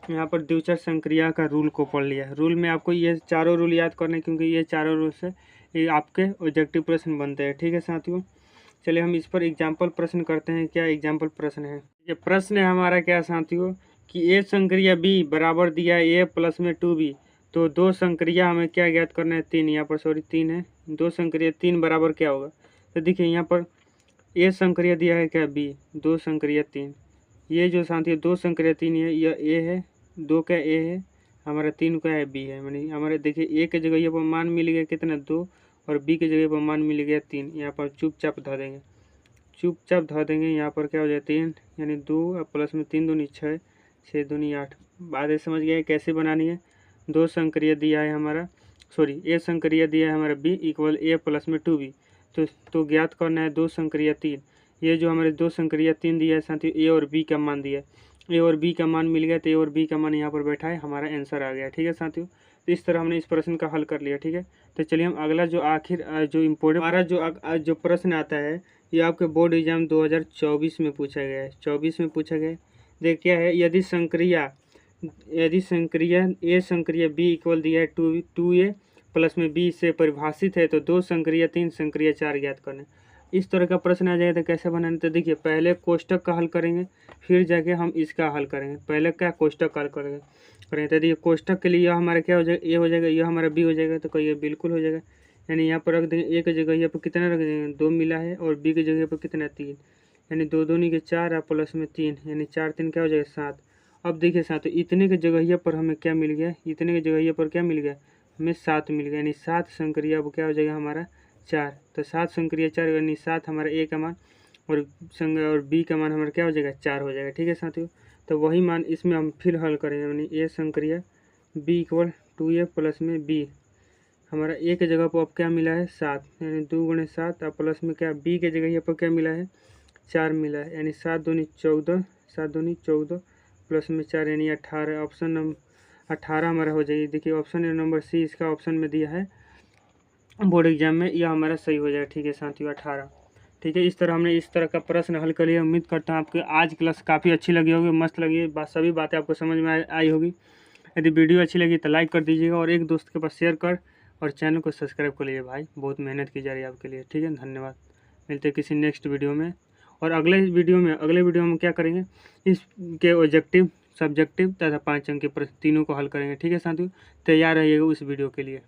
यहाँ पर द्विचर संक्रिया का रूल को पढ़ लिया। रूल में आपको ये चारों रूल याद करने, क्योंकि ये चारों रूल से ये आपके ऑब्जेक्टिव प्रश्न बनते हैं, ठीक है साथियों। चलिए हम इस पर एग्जाम्पल प्रश्न करते हैं। क्या एग्जाम्पल प्रश्न है, ये प्रश्न है हमारा क्या साथियों कि ए संक्रिया बी बराबर दिया ए प्लस में 2b, तो दो संक्रिया हमें क्या ज्ञात करना है, 3, यहाँ पर सॉरी 3 है, दो संक्रिया 3 बराबर क्या होगा। तो देखिए यहाँ पर ए संक्रिया दिया है क्या, बी, दो संक्रिया 3, ये जो साथियों दो संक्रिया 3 है, यह ए है, 2 का ए है, हमारा 3 का है बी है, यानी हमारे देखिए ए की जगह ये पर मान मिल गया कितना, 2, और बी की जगह पर मान मिल गया 3, यहाँ पर चुपचाप धर देंगे, यहाँ पर क्या हो जाए 3 यानी 2 और प्लस में 3 दूनी 6, 6 दूनी 8। बात ये समझ गया कैसे बनानी है। दो संक्रिय दिया है हमारा, सॉरी ए संक्रिय दिया है हमारा बी इक्वल ए प्लस में 2b, तो ज्ञात करना है दो संक्रिय 3। ये जो हमारे दो संक्रिय 3 दिया है साथियों, ए और बी का मान दिया है, ए और बी का मान मिल गया, तो ए और बी का मान यहाँ पर बैठा है, हमारा आंसर आ गया। ठीक है साथियों, तो इस तरह हमने इस प्रश्न का हल कर लिया। ठीक है, तो चलिए हम अगला जो जो इम्पोर्टेंट हमारा जो प्रश्न आता है, ये आपके बोर्ड एग्जाम 2024 में पूछा गया है, 24 में पूछा गया है। देख क्या है, यदि संक्रिया ए संक्रिया बी इक्वल दिया है 2a प्लस में b से परिभाषित है, तो दो संक्रिया 3 संक्रिया 4 ज्ञात करना। इस तरह का प्रश्न आ जाएगा तो कैसे बनाना, तो देखिए पहले कोष्टक का हल करेंगे, फिर जाके हम इसका हल करेंगे। पहले क्या कोष्टक का हल करेंगे तो देखिए कोष्टक के लिए यह हमारा क्या हो जाएगा, ए हो जाएगा, यह हमारा बी हो जाएगा, तो ये बिल्कुल हो जाएगा। यानी यहाँ पर रख देंगे, ए की जगह यहाँ पर कितना रख देंगे 2 मिला है, और बी की जगह पर कितना 3, यानी 2 दूनी के 4 और प्लस में 3, यानी 4 3 क्या हो जाएगा 7। अब देखिए साथियों, इतने के जगह पर हमें क्या मिल गया, इतने के जगह पर क्या मिल गया, हमें 7 मिल गया, यानी 7 संक्रिया अब क्या हो जाएगा हमारा 4। तो 7 संक्रिया 4 यानी 7 हमारा ए का मान और बी का मान हमारा क्या हो जाएगा 4 हो जाएगा। ठीक है साथियों, तो वही मान इसमें हम फिर हल करेंगे, यानी ए संक्रिया बी इक्वल 2a प्लस में बी, हमारा ए के जगह पर अब क्या मिला है 7, यानी 2 गुणे 7 और प्लस में क्या बी के जगह पर क्या मिला है 4 मिला है, यानी 7 दूनी 14, 7 दूनी 14 प्लस में 4 यानी 18। ऑप्शन नंबर 18 हमारा हो जाएगी। देखिए ऑप्शन नंबर सी इसका ऑप्शन में दिया है बोर्ड एग्जाम में, यह हमारा सही हो जाएगा। ठीक है साथियों 18। ठीक है, इस तरह हमने इस तरह का प्रश्न हल कर लिया। उम्मीद करता हूँ आपको आज क्लास काफ़ी अच्छी लगी होगी, मस्त लगी, सभी बातें आपको समझ में आई होगी। यदि वीडियो अच्छी लगी तो लाइक कर दीजिएगा और एक दोस्त के पास शेयर कर और चैनल को सब्सक्राइब कर लीजिए भाई, बहुत मेहनत की जा रही है आपके लिए। ठीक है, धन्यवाद। मिलते हैं किसी नेक्स्ट वीडियो में, और अगले वीडियो में क्या करेंगे, इसके ऑब्जेक्टिव, सब्जेक्टिव तथा 5 अंक के प्रश्न तीनों को हल करेंगे। ठीक है साथियों, तैयार रहिएगा उस वीडियो के लिए।